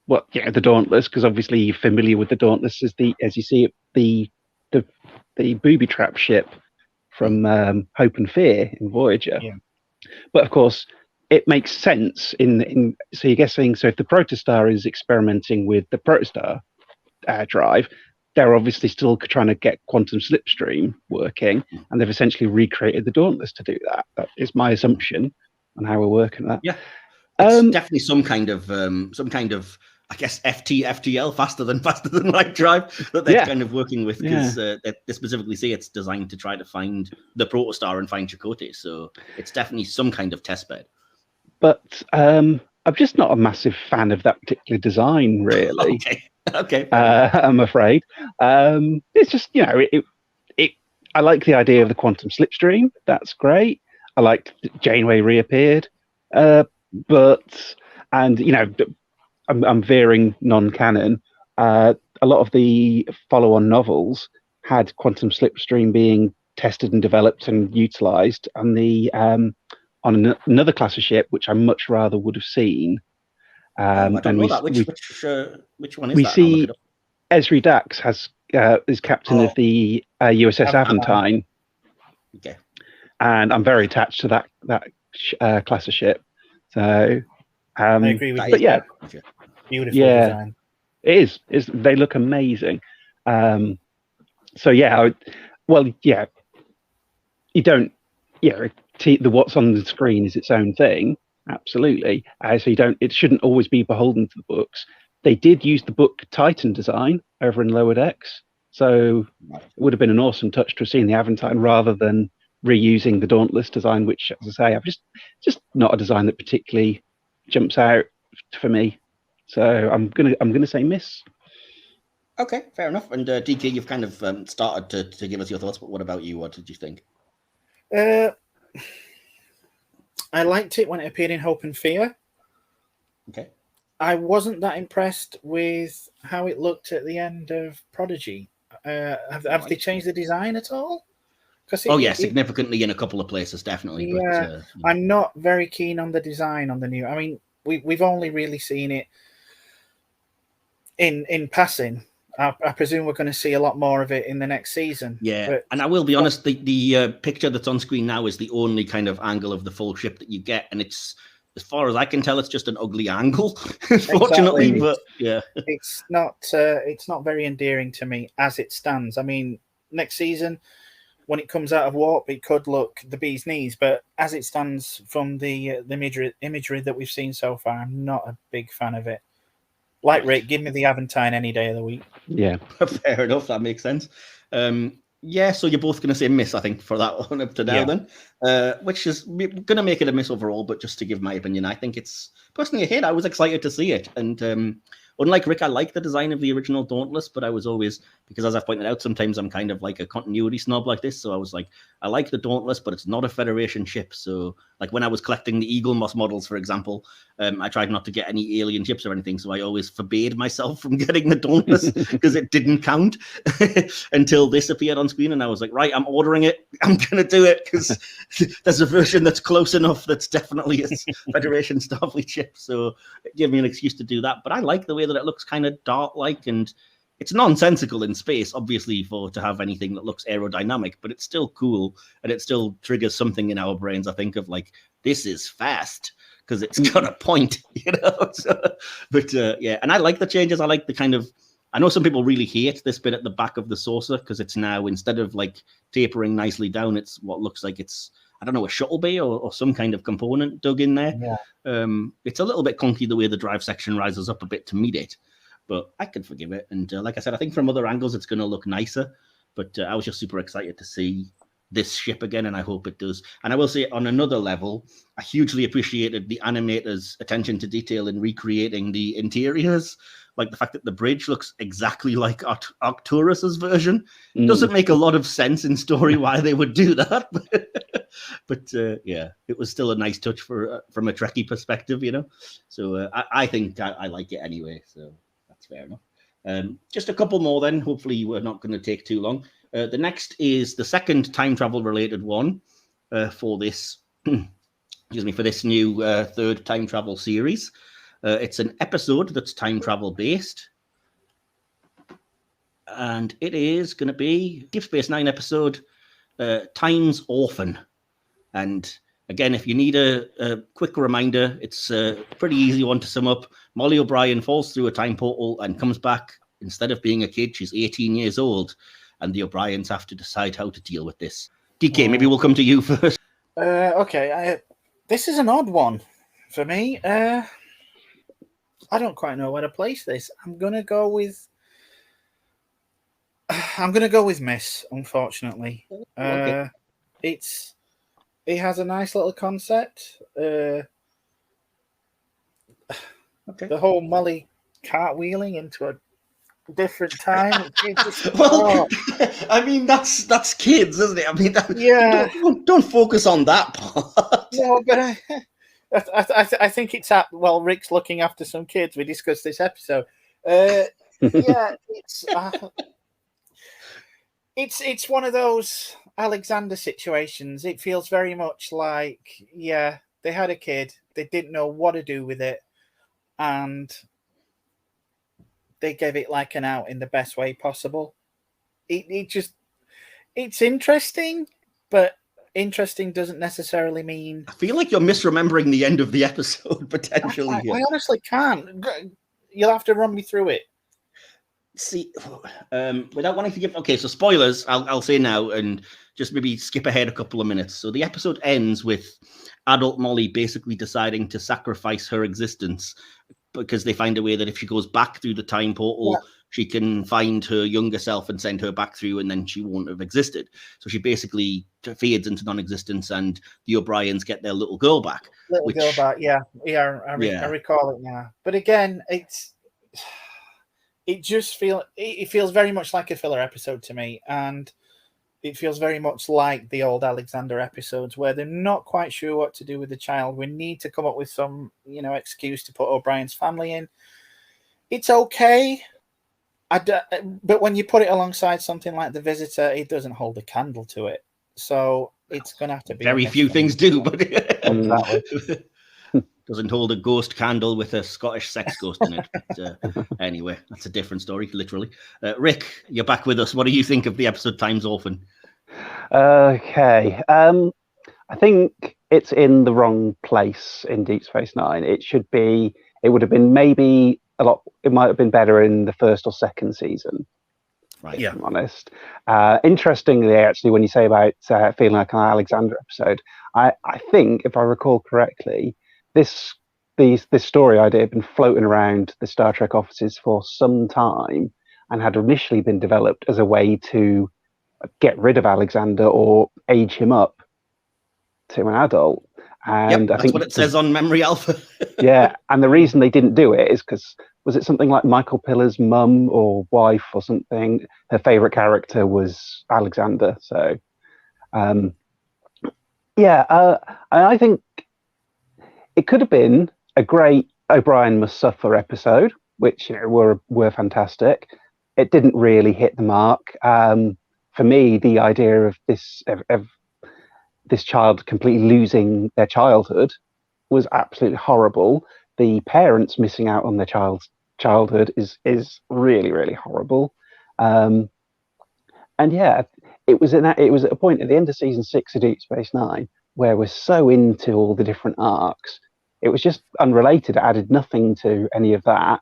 Speaker 5: the Dauntless, because obviously you're familiar with the Dauntless as you see it, the booby trap ship from Hope and Fear in Voyager.
Speaker 4: Yeah.
Speaker 5: But of course, it makes sense so you're guessing, so if the Protostar is experimenting with the Protostar drive, they're obviously still trying to get quantum slipstream working, and they've essentially recreated the Dauntless to do that. That is my assumption on how we're working that.
Speaker 1: Yeah, it's definitely some kind of I guess FTL, faster than light drive, that they're kind of working with, because they specifically say it's designed to try to find the Protostar and find Chakotay. So it's definitely some kind of test bed.
Speaker 5: But I'm just not a massive fan of that particular design, really.
Speaker 1: Okay.
Speaker 5: I'm afraid. It's just, I like the idea of the quantum slipstream. That's great. I liked Janeway reappeared. I'm veering non-canon. A lot of the follow-on novels had quantum slipstream being tested and developed and utilized on another class of ship, which I much rather would have seen.
Speaker 1: I don't know that. Which one is
Speaker 5: we
Speaker 1: that?
Speaker 5: see Esri Dax is captain of the USS Aventine.
Speaker 1: Okay.
Speaker 5: And I'm very attached to that class of ship. So
Speaker 4: I agree with you.
Speaker 5: But yeah,
Speaker 4: beautiful design.
Speaker 5: It is. They look amazing. You don't. The what's on the screen is its own thing. Absolutely. So it shouldn't always be beholden to the books. They did use the book Titan design over in Lower Decks, so it would have been an awesome touch to have seen the Aventine rather than reusing the Dauntless design, which, as I say, I've just not a design that particularly jumps out for me. So I'm gonna say miss.
Speaker 1: Okay, fair enough. And DK, you've kind of started to give us your thoughts, but what about you? What did you think?
Speaker 4: I liked it when it appeared in Hope and Fear.
Speaker 1: Okay.
Speaker 4: I wasn't that impressed with how it looked at the end of Prodigy. Have they changed the design at all?
Speaker 1: Significantly in a couple of places, definitely.
Speaker 4: Yeah, but, I'm not very keen on the design on the new. I mean, we've only really seen it in passing. I presume we're going to see a lot more of it in the next season.
Speaker 1: Yeah, and I will be honest, the picture that's on screen now is the only kind of angle of the full ship that you get, and it's, as far as I can tell, it's just an ugly angle, unfortunately. Exactly. But yeah,
Speaker 4: it's not very endearing to me as it stands. I mean, next season, when it comes out of warp, it could look the bee's knees, but as it stands from the imagery that we've seen so far, I'm not a big fan of it. Like Rick, give me the Aventine any day of the week.
Speaker 5: Yeah,
Speaker 1: fair enough. That makes sense. So you're both going to say miss, I think, for that one up to now, then, which is going to make it a miss overall. But just to give my opinion, I think it's personally a hit. I was excited to see it, and unlike Rick, I like the design of the original Dauntless, but I was always, because as I've pointed out, sometimes I'm kind of like a continuity snob like this. So I was like, I like the Dauntless, but it's not a Federation ship. So like when I was collecting the Eagle Moss models, for example, I tried not to get any alien ships or anything. So I always forbade myself from getting the Dauntless because it didn't count until this appeared on screen. And I was like, right, I'm ordering it. I'm going to do it because there's a version that's close enough that's definitely a Federation Starfleet ship. So it gave me an excuse to do that. But I like the way that it looks kind of dart-like, and it's nonsensical in space, obviously, to have anything that looks aerodynamic, but it's still cool, and it still triggers something in our brains, I think, of like, this is fast, because it's got a point, and I like the changes. I like the kind of, I know some people really hate this bit at the back of the saucer, because it's now, instead of like tapering nicely down, it's what looks like it's I don't know, a shuttle bay or some kind of component dug in there.
Speaker 4: Yeah.
Speaker 1: It's a little bit clunky the way the drive section rises up a bit to meet it, but I can forgive it. And like I said, I think from other angles it's going to look nicer. But I was just super excited to see this ship again, and I hope it does. And I will say, on another level, I hugely appreciated the animators' attention to detail in recreating the interiors. Like the fact that the bridge looks exactly like Arcturus's version. Doesn't make a lot of sense in story why they would do that. But yeah, it was still a nice touch from a Trekkie perspective, you know. So I think I like it anyway. So that's fair enough. Just a couple more then. Hopefully we're not going to take too long. The next is the second time travel related one for this, excuse me, for this new third time travel series. It's an episode that's time travel based, and it is going to be Deep Space Nine episode Time's Orphan. And again, if you need a quick reminder, it's a pretty easy one to sum up. Molly O'Brien falls through a time portal and comes back. Instead of being a kid, she's 18 years old. And the O'Briens have to decide how to deal with this. DK, maybe we'll come to you first.
Speaker 4: Okay, this is an odd one for me. I don't quite know where to place this. I'm gonna go with Miss. Unfortunately,
Speaker 1: Okay.
Speaker 4: It has a nice little concept.
Speaker 1: Okay.
Speaker 4: The whole Molly cartwheeling into a different time.
Speaker 1: Well, I mean that's kids, isn't it? I mean,
Speaker 4: yeah.
Speaker 1: Don't focus on that part.
Speaker 4: No, but I think it's Rick's looking after some kids. We discussed this episode. Yeah, it's one of those Alexander situations. It feels very much like, yeah, they had a kid, they didn't know what to do with it, and they gave it like an out in the best way possible. It's interesting, but interesting doesn't necessarily mean.
Speaker 1: I feel like you're misremembering the end of the episode potentially.
Speaker 4: I honestly can't. You'll have to run me through it.
Speaker 1: See, without wanting to give. Okay, so spoilers. I'll say now, and just maybe skip ahead a couple of minutes. So the episode ends with adult Molly basically deciding to sacrifice her existence because they find a way that if she goes back through the time portal, she can find her younger self and send her back through, and then she won't have existed. So she basically fades into non-existence, and the O'Briens get their little girl back.
Speaker 4: Girl back, yeah. I recall it now. But again, it feels very much like a filler episode to me, and it feels very much like the old Alexander episodes where they're not quite sure what to do with the child. We need to come up with some, excuse to put O'Brien's family in. It's okay. But when you put it alongside something like The Visitor, it doesn't hold a candle to it. So it's going to have to be...
Speaker 1: Very few things do, but... Doesn't hold a ghost candle with a Scottish sex ghost in it. But, anyway, that's a different story, literally. Rick, you're back with us. What do you think of the episode Time's Orphan?
Speaker 5: Okay. I think it's in the wrong place in Deep Space Nine. It would have been maybe it might have been better in the first or second season.
Speaker 1: Right.
Speaker 5: Yeah. If I'm honest. Interestingly, actually, when you say about feeling like an Alexander episode, I think, if I recall correctly, this story idea had been floating around the Star Trek offices for some time and had initially been developed as a way to get rid of Alexander or age him up to an adult. And
Speaker 1: that's what it says on Memory Alpha.
Speaker 5: Yeah, and the reason they didn't do it is because, was it something like Michael Pillar's mum or wife or something? Her favourite character was Alexander. So, I think it could have been a great O'Brien Must Suffer episode, which were fantastic. It didn't really hit the mark. For me, the idea of this child completely losing their childhood was absolutely horrible. The parents missing out on their child's childhood is really, really horrible. And yeah, it was at a point at the end of season 6 of Deep Space Nine where we're so into all the different arcs. It was just unrelated. It added nothing to any of that,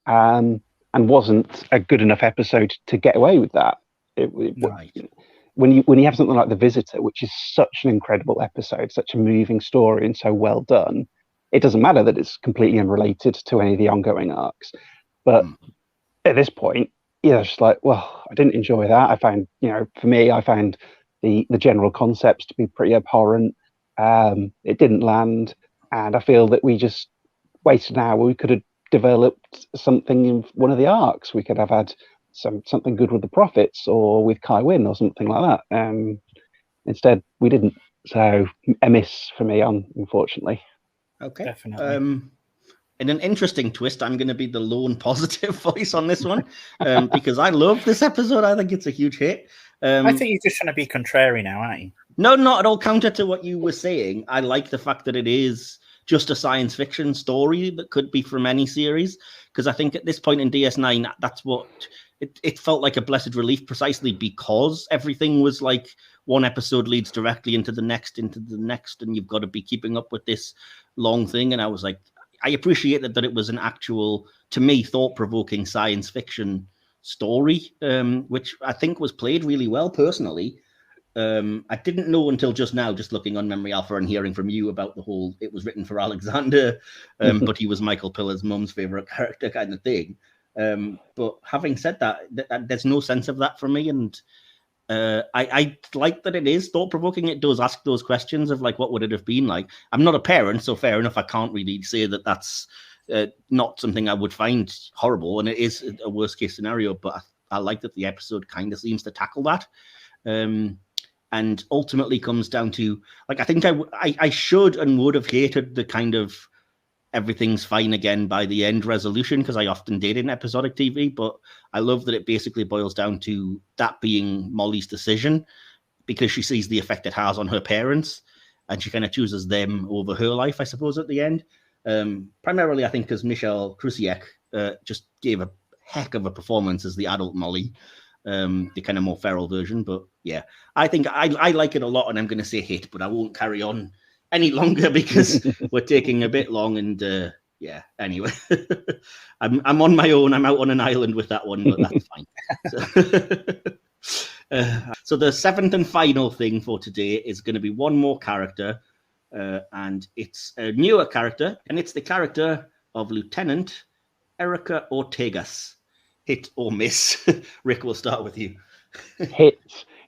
Speaker 5: and wasn't a good enough episode to get away with that. It when you have something like The Visitor, which is such an incredible episode, such a moving story and so well done, it doesn't matter that it's completely unrelated to any of the ongoing arcs. But at this point, it's just like, well, I didn't enjoy that. I found, for me, I found the general concepts to be pretty abhorrent. It didn't land, and I feel that we just wasted an hour. We could have developed something in one of the arcs. We could have had something good with the Prophets or with Kai Wynn or something like that. Instead, we didn't. So a miss for me, unfortunately.
Speaker 1: Okay,
Speaker 4: definitely.
Speaker 1: In an interesting twist, I'm going to be the lone positive voice on this one because I love this episode. I think it's a huge hit.
Speaker 4: I think you're just trying to be contrary now, aren't you?
Speaker 1: No, not at all. Counter to what you were saying. I like the fact that it is just a science fiction story that could be from any series, because I think at this point in DS9, that's what it felt like, a blessed relief, precisely because everything was like one episode leads directly into the next, and you've got to be keeping up with this long thing. And I was like, I appreciated that it was an actual, to me, thought-provoking science fiction story, which I think was played really well personally. I didn't know until just now, just looking on Memory Alpha and hearing from you about the whole, it was written for Alexander, but he was Michael Pillar's mum's favorite character kind of thing. But having said that, there's no sense of that for me. And I like that it is thought-provoking. It does ask those questions of like, what would it have been like? I'm not a parent, so fair enough. I can't really say that that's not something I would find horrible, and it is a worst-case scenario. But I like that the episode kind of seems to tackle that, and ultimately comes down to, like, I think I should and would have hated the kind of everything's fine again by the end resolution, because I often did in episodic TV, but I love that it basically boils down to that being Molly's decision, because she sees the effect it has on her parents, and she kind of chooses them over her life, I suppose, at the end. Primarily, I think, because Michelle Krusiek just gave a heck of a performance as the adult Molly, the kind of more feral version. But yeah, I think I like it a lot, and I'm going to say hit, but I won't carry on any longer because we're taking a bit long. And yeah, anyway, I'm on my own. I'm out on an island with that one, but that's fine. So the seventh and final thing for today is going to be one more character, and it's a newer character, and it's the character of Lieutenant Erica Ortegas. Hit or miss? Rick, we'll start with you.
Speaker 5: Hit.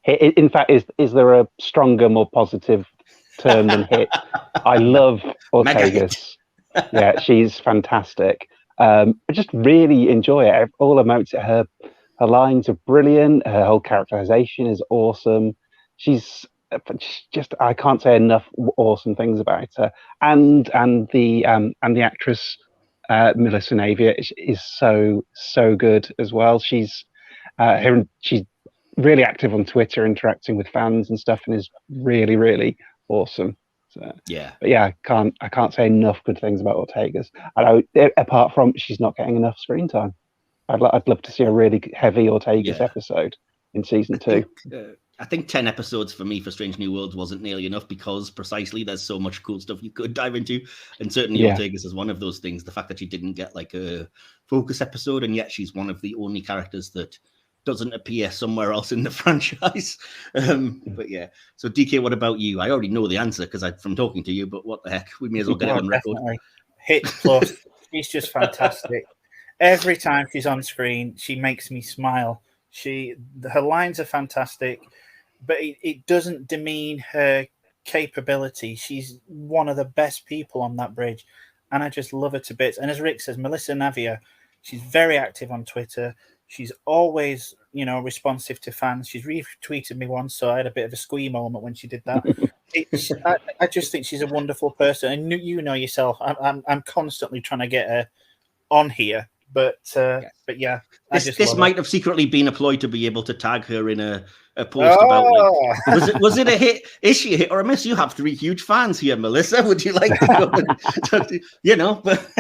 Speaker 5: In fact, is there a stronger, more positive term than hit? I love Ortegas. Yeah, she's fantastic. I just really enjoy it. All emotes, her lines are brilliant. Her whole characterization is awesome. She's just, I can't say enough awesome things about her. And the actress Melissa Navia is so good as well. She's really active on Twitter, interacting with fans and stuff, and is really, really awesome. So,
Speaker 1: yeah,
Speaker 5: but yeah, I can't say enough good things about Ortegas. Apart from she's not getting enough screen time. I'd love to see a really heavy Ortegas episode in season 2.
Speaker 1: I think 10 episodes for me for Strange New Worlds wasn't nearly enough, because precisely there's so much cool stuff you could dive into, and certainly Ortegas is one of those things. The fact that she didn't get like a focus episode, and yet she's one of the only characters that doesn't appear somewhere else in the franchise. But yeah, so DK, what about you? I already know the answer because from talking to you, but what the heck, we may as well get it on record.
Speaker 4: Hit plus. She's just fantastic. Every time she's on screen, she makes me smile. Her lines are fantastic, but it doesn't demean her capability. She's one of the best people on that bridge, and I just love her to bits. And as Rick says, Melissa Navia, she's very active on Twitter. She's always, responsive to fans. She's retweeted me once, so I had a bit of a squee moment when she did that. I just think she's a wonderful person, and you know yourself. I'm constantly trying to get her on here, but yeah,
Speaker 1: this might have secretly been a ploy to be able to tag her in a post about like, was it a hit? Is she a hit or a miss? You have 3 huge fans here, Melissa. Would you like to go and talk to, but.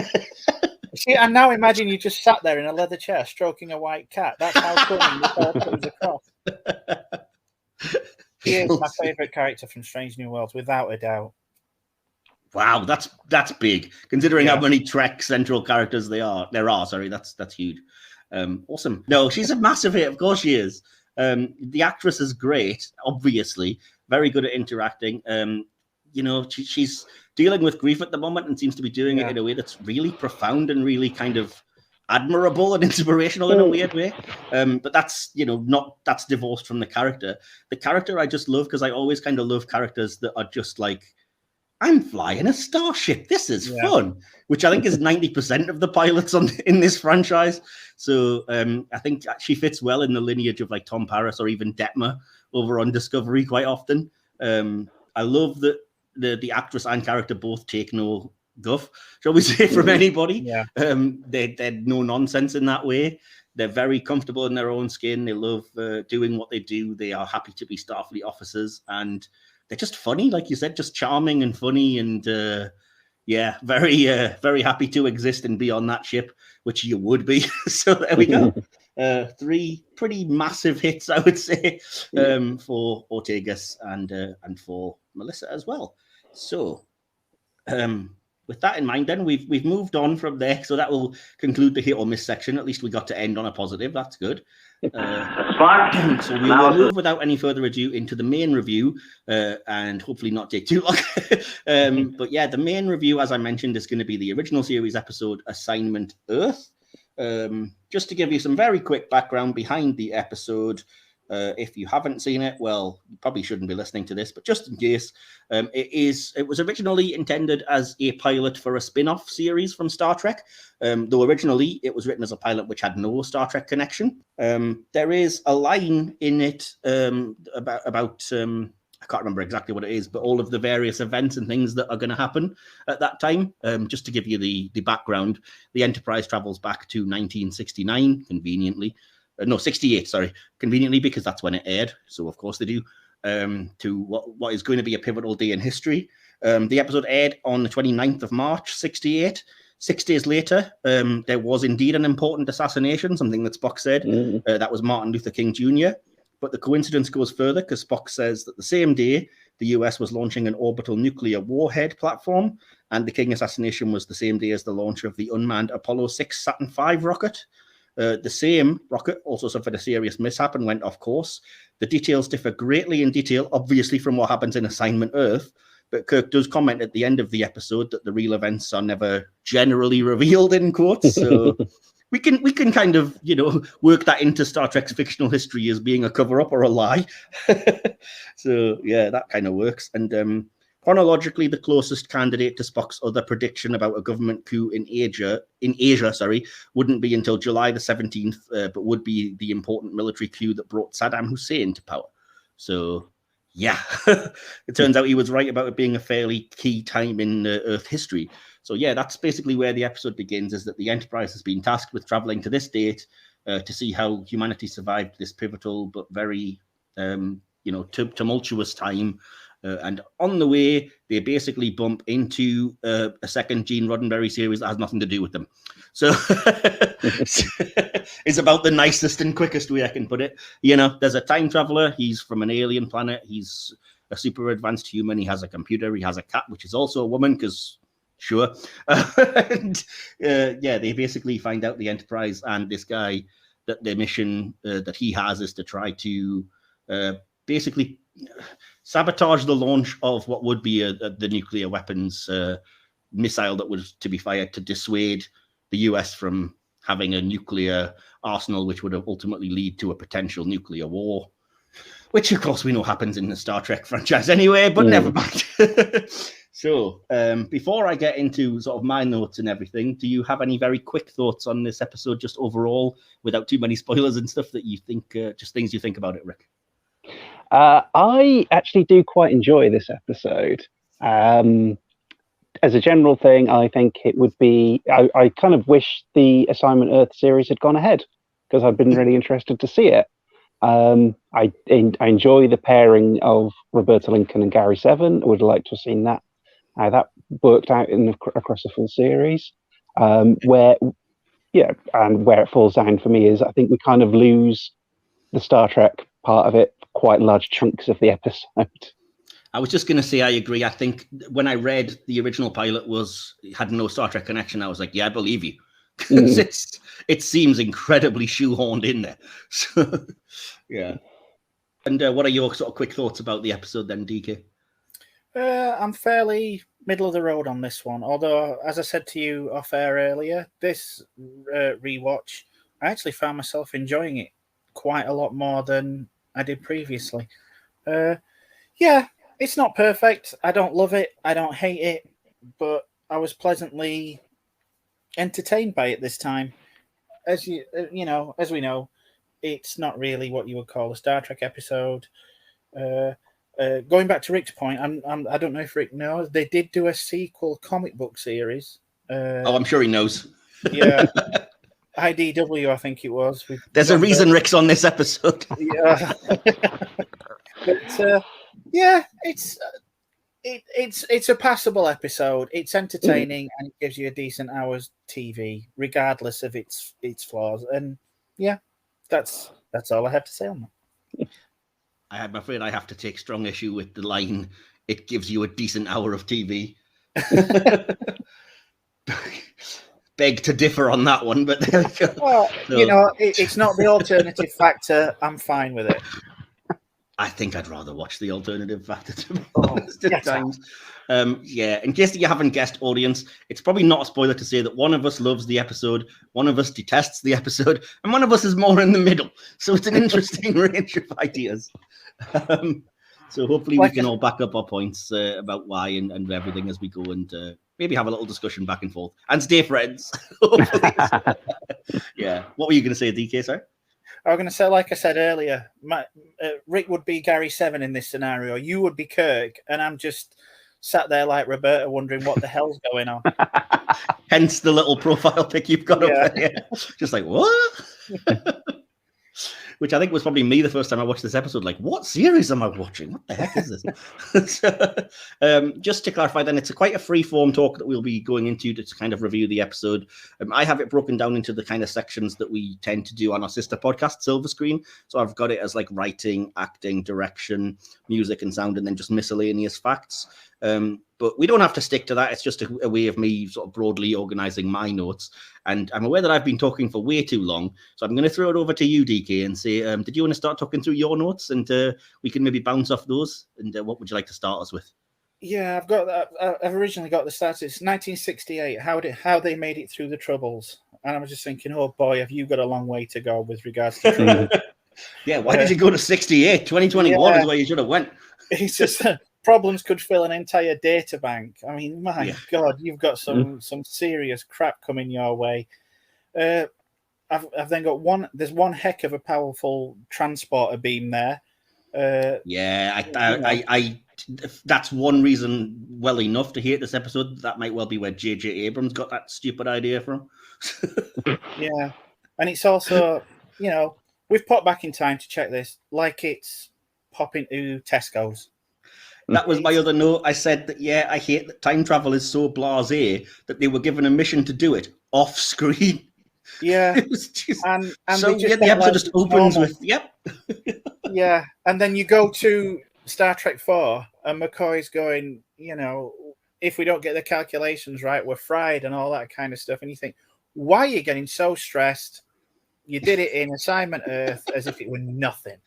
Speaker 4: See, and now imagine you just sat there in a leather chair stroking a white cat. That's how cool comes across. She is my favourite character from Strange New Worlds, without a doubt.
Speaker 1: Wow, that's big, considering how many Trek central characters there are. Sorry, that's huge. Awesome. No, she's a massive hit. Of course she is. The actress is great, obviously, very good at interacting. She's dealing with grief at the moment and seems to be doing it in a way that's really profound and really kind of admirable and inspirational in a weird way. But that's, that's divorced from the character. The character I just love, because I always kind of love characters that are just like, I'm flying a starship. This is fun, which I think is 90% of the pilots in this franchise. So I think she fits well in the lineage of like Tom Paris or even Detmer over on Discovery quite often. I love that the actress and character both take no guff, shall we say, from anybody.
Speaker 4: Yeah.
Speaker 1: They're no nonsense in that way. They're very comfortable in their own skin. They love doing what they do. They are happy to be Starfleet officers, and they're just funny, like you said, just charming and funny, and very happy to exist and be on that ship, which you would be. So there we go. 3 pretty massive hits, I would say, for Ortegas and for Melissa as well. So with that in mind, then we've moved on from there. So that will conclude the hit or miss section. At least we got to end on a positive. That's good. So we will move without any further ado into the main review, and hopefully not take too long. But yeah, the main review, as I mentioned, is going to be the original series episode Assignment Earth. Just to give you some very quick background behind the episode, if you haven't seen it, well, you probably shouldn't be listening to this, but just in case, it was originally intended as a pilot for a spin-off series from Star Trek, though originally it was written as a pilot which had no Star Trek connection. There is a line in it about I can't remember exactly what it is, but all of the various events and things that are going to happen at that time. Just to give you the background, the Enterprise travels back to 1969, conveniently. No, 68, sorry, conveniently, because that's when it aired. So, of course, they do, to what is going to be a pivotal day in history. The episode aired on the 29th of March, 68. 6 days later, there was indeed an important assassination, something that Spock said. That was Martin Luther King Jr., but the coincidence goes further because Spock says that the same day, the US was launching an orbital nuclear warhead platform, and the King assassination was the same day as the launch of the unmanned Apollo 6 Saturn V rocket. The same rocket also suffered a serious mishap and went off course. The details differ greatly in detail, obviously, from what happens in Assignment Earth, but Kirk does comment at the end of the episode that the real events are never generally revealed, in quotes, so... We can kind of, work that into Star Trek's fictional history as being a cover-up or a lie. So, yeah, that kind of works. And chronologically, the closest candidate to Spock's other prediction about a government coup in Asia, wouldn't be until July the 17th, but would be the important military coup that brought Saddam Hussein to power. So, yeah, it turns out he was right about it being a fairly key time in Earth history. So, yeah, that's basically where the episode begins, is that the Enterprise has been tasked with traveling to this date to see how humanity survived this pivotal but very, tumultuous time. And on the way, they basically bump into a second Gene Roddenberry series that has nothing to do with them. So it's about the nicest and quickest way I can put it. There's a time traveler. He's from an alien planet. He's a super advanced human. He has a computer. He has a cat, which is also a woman, because... Sure. And they basically find out, the Enterprise and this guy, that their mission that he has is to try to basically sabotage the launch of what would be the nuclear weapons missile that was to be fired to dissuade the US from having a nuclear arsenal, which would ultimately lead to a potential nuclear war, which, of course, we know happens in the Star Trek franchise anyway, but never mind. So, before I get into sort of my notes and everything, do you have any very quick thoughts on this episode, just overall, without too many spoilers and stuff that you think, just things you think about it, Rick?
Speaker 5: I actually do quite enjoy this episode. As a general thing, I think it would be... I kind of wish the Assignment Earth series had gone ahead, because I've been really interested to see it. I enjoy the pairing of Roberta Lincoln and Gary Seven. I would like to have seen that, how that worked out across a full series. Where it falls down for me is I think we kind of lose the Star Trek part of it, quite large chunks of the episode.
Speaker 1: I was just going to say I agree. I think when I read the original pilot had no Star Trek connection, I was like, yeah, I believe you. because it seems incredibly shoehorned in there. So, yeah. And what are your sort of quick thoughts about the episode then, DK?
Speaker 4: I'm fairly middle of the road on this one. Although, as I said to you off air earlier, this rewatch, I actually found myself enjoying it quite a lot more than I did previously. Yeah, it's not perfect. I don't love it. I don't hate it. But I was pleasantly entertained by it this time. As as we know, it's not really what you would call a Star Trek episode. Going back to Rick's point, I don't know if Rick knows, they did do a sequel comic book series.
Speaker 1: I'm sure he knows.
Speaker 4: Yeah, IDW, I think it was.
Speaker 1: There's a reason Rick's on this episode.
Speaker 4: Yeah, but yeah, it's a passable episode. It's entertaining and it gives you a decent hour's TV, regardless of its flaws. And yeah, that's all I have to say on that.
Speaker 1: I'm afraid I have to take strong issue with the line, "It gives you a decent hour of TV." Beg to differ on that one, but there we go.
Speaker 4: Well, so, it's not the alternative factor. I'm fine with it.
Speaker 1: I think I'd rather watch the alternative factor, to be honest,
Speaker 4: at
Speaker 1: at times. Yeah, in case you haven't guessed, audience, it's probably not a spoiler to say that one of us loves the episode, one of us detests the episode, and one of us is more in the middle. So it's an interesting range of ideas. So hopefully we can all back up our points about why and everything as we go, and maybe have a little discussion back and forth and stay friends. Yeah. What were you going to say, DK? Sorry.
Speaker 4: I was going to say, like I said earlier, Rick would be Gary Seven in this scenario. You would be Kirk, and I'm just sat there like Roberta, wondering what the hell's going on.
Speaker 1: Hence the little profile pic you've got up there. Just like, what? Which I think was probably me the first time I watched this episode. Like, what series am I watching? What the heck is this? So, just to clarify, then, it's quite a free-form talk that we'll be going into to kind of review the episode. I have it broken down into the kind of sections that we tend to do on our sister podcast, Silver Screen. So I've got it as like writing, acting, direction, music and sound, and then just miscellaneous facts. But we don't have to stick to that. It's just a way of me sort of broadly organizing my notes. And I'm aware that I've been talking for way too long. So I'm going to throw it over to you, DK, and say, did you want to start talking through your notes? And we can maybe bounce off those. And what would you like to start us with?
Speaker 4: Yeah, I've got that. I've originally got the stats. It's 1968, how they made it through the Troubles. And I was just thinking, oh boy, have you got a long way to go with regards to Trouble.
Speaker 1: Yeah, why did you go to 68? 2021 is where you should have went.
Speaker 4: It's just... problems could fill an entire data bank. I mean, my God, you've got some serious crap coming your way. I've then got one. There's one heck of a powerful transporter beam there.
Speaker 1: I that's one reason well enough to hate this episode. That might well be where J.J. Abrams got that stupid idea from.
Speaker 4: Yeah, and it's also, we've popped back in time to check this, like it's popping to Tesco's.
Speaker 1: That was my other note. I said that, I hate that time travel is so blasé that they were given a mission to do it off screen.
Speaker 4: Yeah.
Speaker 1: It was just,
Speaker 4: and
Speaker 1: so the episode just opens with,
Speaker 4: Yeah, and then you go to Star Trek 4 and McCoy's going, if we don't get the calculations right, we're fried and all that kind of stuff. And you think, why are you getting so stressed? You did it in Assignment Earth as if it were nothing.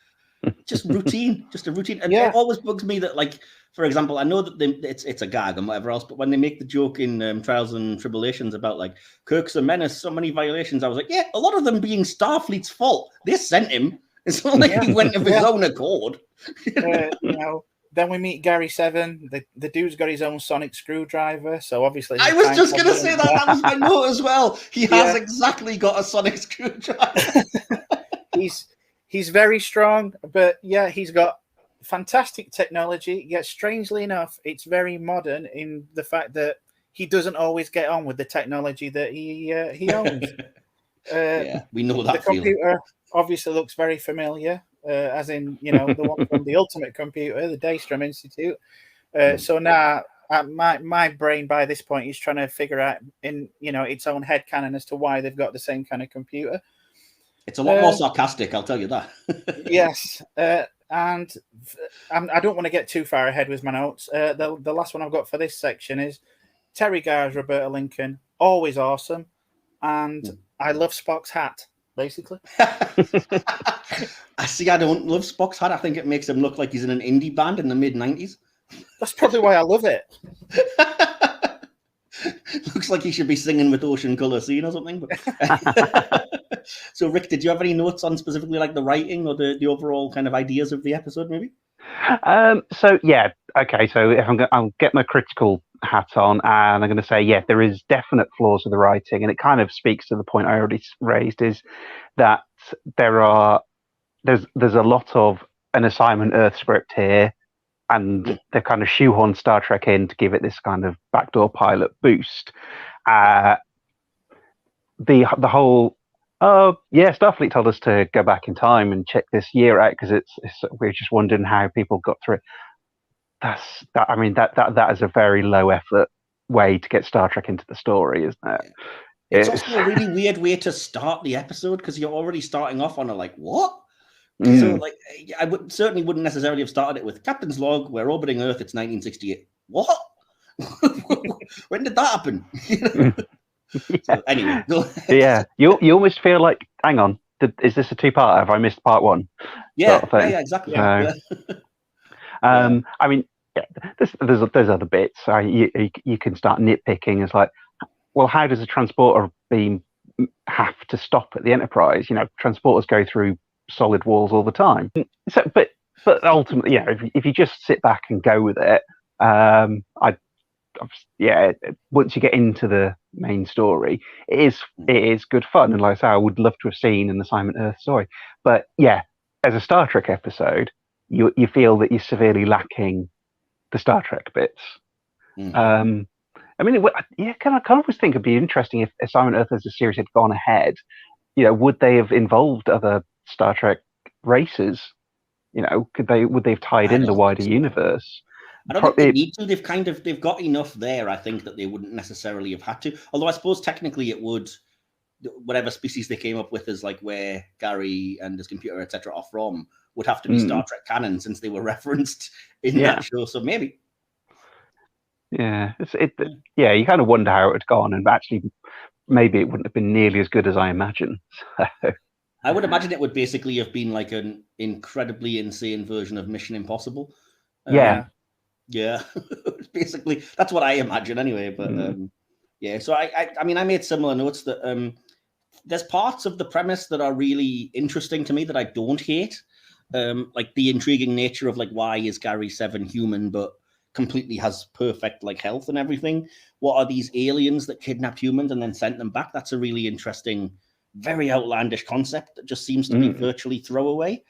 Speaker 1: Just routine, just a routine. And it always bugs me that, like, for example, I know that it's a gag and whatever else, but when they make the joke in Trials and Tribulations about, like, Kirk's a menace, so many violations, I was like, a lot of them being Starfleet's fault. They sent him. It's not like he went of his own accord.
Speaker 4: Then we meet Gary Seven. The dude's got his own sonic screwdriver, so obviously...
Speaker 1: I was just going to say that. That was my note as well. He has exactly got a sonic screwdriver.
Speaker 4: He's very strong, but he's got fantastic technology. Yet, strangely enough, it's very modern in the fact that he doesn't always get on with the technology that he owns.
Speaker 1: We know that.
Speaker 4: The computer obviously looks very familiar, as in the one from the Ultimate Computer, the Daystrom Institute. So now my brain by this point is trying to figure out in its own headcanon as to why they've got the same kind of computer.
Speaker 1: It's a lot more sarcastic, I'll tell you that.
Speaker 4: Yes, and I don't want to get too far ahead with my notes. The last one I've got for this section is Terry Gar's Roberta Lincoln, always awesome. and I love Spock's hat, basically.
Speaker 1: I see. I don't love Spock's hat. I think it makes him look like he's in an indie band in the mid-90s.
Speaker 4: That's probably why I love it.
Speaker 1: Looks like he should be singing with Ocean Colour Scene or something. But... So, Rick, did you have any notes on specifically like the writing or the overall kind of ideas of the episode, maybe?
Speaker 5: So yeah, okay. So if I'll get my critical hat on, and I'm going to say, yeah, there is definite flaws with the writing, and it kind of speaks to the point I already raised, is that there's a lot of an Assignment Earth script here, and they've kind of shoehorned Star Trek in to give it this kind of backdoor pilot boost. The whole, oh yeah, Starfleet told us to go back in time and check this year out because we're just wondering how people got through it. That is a very low effort way to get Star Trek into the story, isn't it?
Speaker 1: It's also a really weird way to start the episode because you're already starting off on a like, what? So like, I certainly wouldn't necessarily have started it with Captain's log. We're orbiting Earth. It's 1968. What? When did that happen? So anyway,
Speaker 5: yeah, you almost feel like, hang on, is this a two-part? Have I missed part one?
Speaker 1: Yeah,
Speaker 5: sort of thing.
Speaker 1: Yeah, exactly.
Speaker 5: So,
Speaker 1: yeah.
Speaker 5: I mean, there's other bits. You can start nitpicking. It's like, well, how does a transporter beam have to stop at the Enterprise? You know, transporters go through solid walls all the time. So, but ultimately, yeah, if you just sit back and go with it, once you get into the main story, it is good fun. And like I say, I would love to have seen an Assignment Earth story. But yeah, as a Star Trek episode, you feel that you're severely lacking the Star Trek bits. I mean, kind of always think it'd be interesting if Assignment Earth as a series had gone ahead. You know, would they have involved other Star Trek races? You know, would they have tied in the wider universe?
Speaker 1: I don't think they need to. They've got enough there, I think, that they wouldn't necessarily have had to. Although I suppose technically it would, whatever species they came up with is like where Gary and his computer, etc., are from, would have to be Star Trek canon since they were referenced in that show. So maybe.
Speaker 5: Yeah, you kind of wonder how it had gone, and actually, maybe it wouldn't have been nearly as good as I imagine. So.
Speaker 1: I would imagine it would basically have been like an incredibly insane version of Mission Impossible. Yeah, basically that's what I imagine anyway. But so I mean, I made similar notes that there's parts of the premise that are really interesting to me that I don't hate, like the intriguing nature of like why is Gary 7 human but completely has perfect like health and everything. What are these aliens that kidnapped humans and then sent them back? That's a really interesting, very outlandish concept that just seems to be virtually throwaway.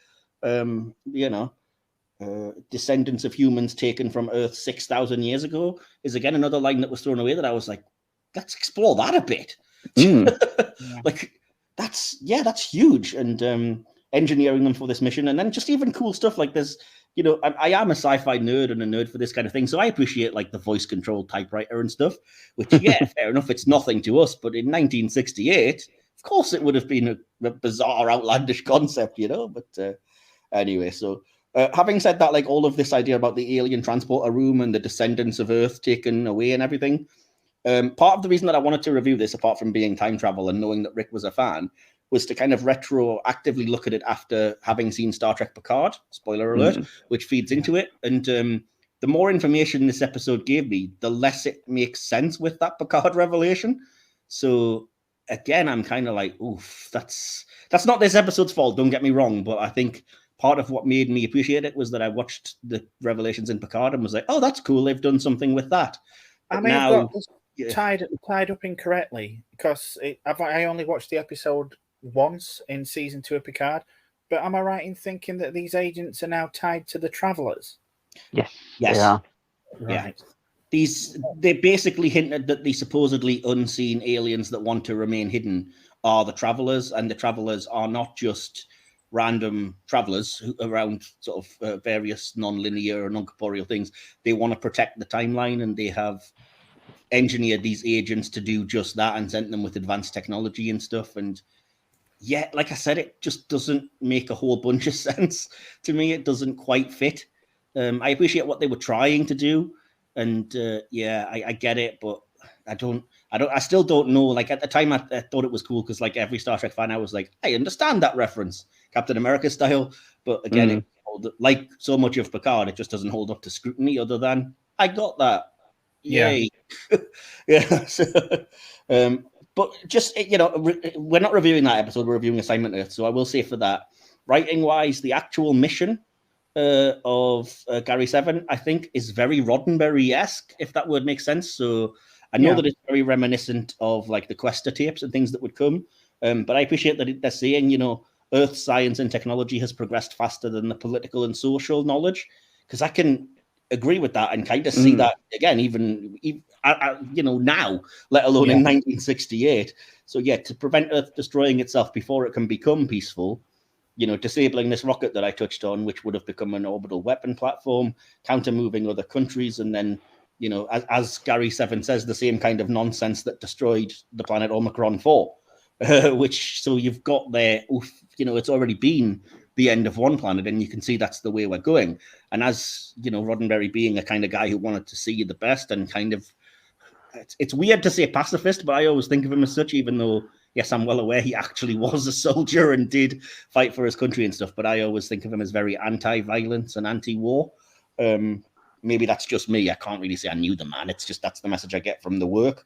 Speaker 1: Descendants of humans taken from Earth 6,000 years ago is again another line that was thrown away that I was like, let's explore that a bit. Like that's huge. And engineering them for this mission, and then just even cool stuff like this. You know, I am a sci-fi nerd and a nerd for this kind of thing, so I appreciate like the voice-controlled typewriter and stuff, which, yeah, fair enough, it's nothing to us, but in 1968, of course it would have been a bizarre, outlandish concept, you know, but anyway, so having said that, like all of this idea about the alien transporter room and the descendants of Earth taken away and everything, part of the reason that I wanted to review this, apart from being time travel and knowing that Rick was a fan, was to kind of retroactively look at it after having seen Star Trek Picard, spoiler alert, which feeds into it. And the more information this episode gave me, the less it makes sense with that Picard revelation. So again, I'm kind of like, oof, that's not this episode's fault, don't get me wrong, but I think part of what made me appreciate it was that I watched the revelations in Picard and was like, oh, that's cool, they've done something with that.
Speaker 4: But I may have got this tied up incorrectly, because I only watched the episode once in season 2 of Picard, but am I right in thinking that these agents are now tied to the Travelers?
Speaker 5: Yes. Yeah.
Speaker 4: Right.
Speaker 1: They basically hinted that the supposedly unseen aliens that want to remain hidden are the Travelers, and the Travelers are not just random travelers around sort of various non-linear or non-corporeal things. They want to protect the timeline, and they have engineered these agents to do just that and sent them with advanced technology and stuff. And yeah, like I said, it just doesn't make a whole bunch of sense to me. It doesn't quite fit. I appreciate what they were trying to do, and I get it, but I still don't know. Like at the time, I thought it was cool because like every Star Trek fan, I was like, I understand that reference, Captain America style. But again, like so much of Picard, it just doesn't hold up to scrutiny. Other than I got that, yay, yeah. So, but just we're not reviewing that episode. We're reviewing Assignment Earth. So I will say for that, writing wise, the actual mission of Gary Seven, I think, is very Roddenberry-esque, if that word makes sense. So I know that it's very reminiscent of like the Questa tapes and things that would come. But I appreciate that they're saying, Earth science and technology has progressed faster than the political and social knowledge, because I can agree with that and kind of see that again, even now, let alone in 1968. So to prevent Earth destroying itself before it can become peaceful, disabling this rocket that I touched on, which would have become an orbital weapon platform, counter-moving other countries, and then, as Gary Seven says, the same kind of nonsense that destroyed the planet Omicron 4, so you've got there, it's already been the end of one planet, and you can see that's the way we're going. And as, Roddenberry being a kind of guy who wanted to see the best and kind of, it's weird to say pacifist, but I always think of him as such, even though, yes, I'm well aware he actually was a soldier and did fight for his country and stuff, but I always think of him as very anti-violence and anti-war. Maybe that's just me. I can't really say I knew the man. It's just that's the message I get from the work.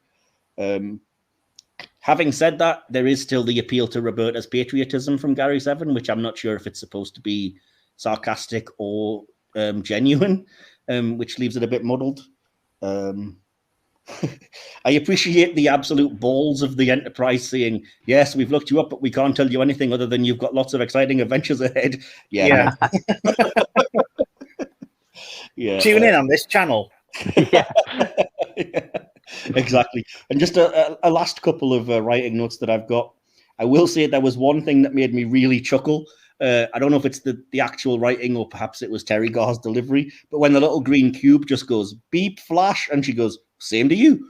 Speaker 1: Having said that, there is still the appeal to Roberta's patriotism from Gary Seven, which I'm not sure if it's supposed to be sarcastic or genuine, which leaves it a bit muddled. I appreciate the absolute balls of the Enterprise saying, yes, we've looked you up, but we can't tell you anything other than you've got lots of exciting adventures ahead. Yeah.
Speaker 4: Tune in on this channel.
Speaker 5: Yeah.
Speaker 1: Exactly. And just a last couple of writing notes that I've got. I will say there was one thing that made me really chuckle. I don't know if it's the actual writing or perhaps it was Terry Gar's delivery, but when the little green cube just goes beep, flash, and she goes, same to you.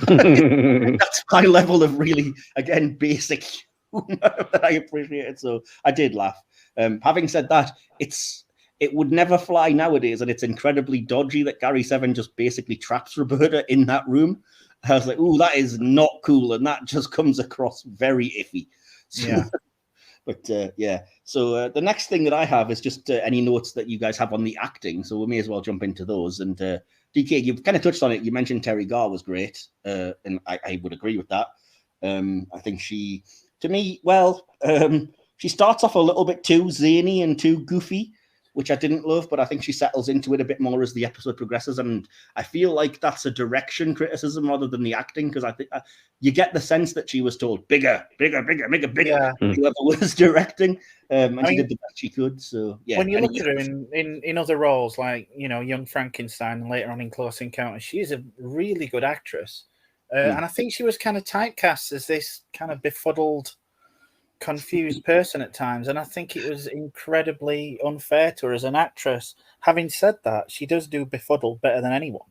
Speaker 1: That's my level of really, again, basic humor that I appreciated. So I did laugh. Having said that, it would never fly nowadays, and it's incredibly dodgy that Gary Seven just basically traps Roberta in that room. I was like, ooh, that is not cool, and that just comes across very iffy. So,
Speaker 4: yeah.
Speaker 1: But so the next thing that I have is just any notes that you guys have on the acting. So we may as well jump into those. And DK, you've kind of touched on it. You mentioned Terry Gar was great, and I would agree with that. I think she starts off a little bit too zany and too goofy, which I didn't love, but I think she settles into it a bit more as the episode progresses. And I feel like that's a direction criticism rather than the acting, because I think you get the sense that she was told bigger, make it bigger, whoever was directing. And she did the best she could. So, yeah.
Speaker 4: When you look at her in other roles, like, Young Frankenstein and later on in Close Encounters, she's a really good actress. And I think she was kind of typecast as this kind of befuddled, confused person at times, and I think it was incredibly unfair to her as an actress. Having said that, she does do befuddled better than anyone.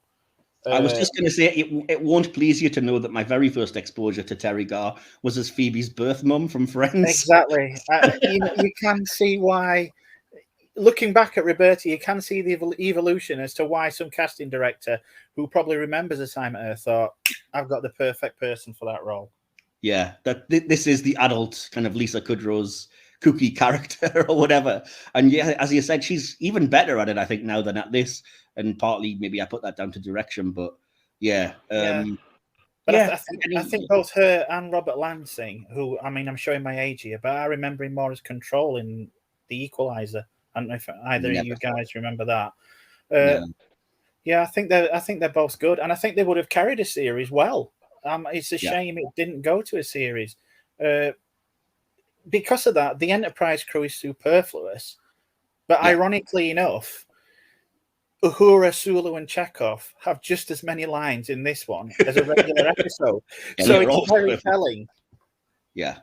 Speaker 1: I was just going to say, it won't please you to know that my very first exposure to Terry Gar was as Phoebe's birth mum from Friends.
Speaker 4: Exactly. You can see why, looking back at Roberta, you can see the evolution as to why some casting director who probably remembers Assignment Earth thought, I've got the perfect person for that role.
Speaker 1: Yeah, this is the adult kind of Lisa Kudrow's kooky character or whatever. And yeah, as you said, she's even better at it, I think, now than at this. And partly maybe I put that down to direction, but yeah.
Speaker 4: But I think both her and Robert Lansing, who, I mean, I'm showing my age here, but I remember him more as Control in The Equalizer. I don't know if either of you guys remember that. Yeah, I think they're both good, and I think they would have carried a series well. It's a shame it didn't go to a series. Because of that, the Enterprise crew is superfluous. But ironically enough, Uhura, Sulu, and Chekhov have just as many lines in this one as a regular episode. So it's very telling.
Speaker 1: Yeah.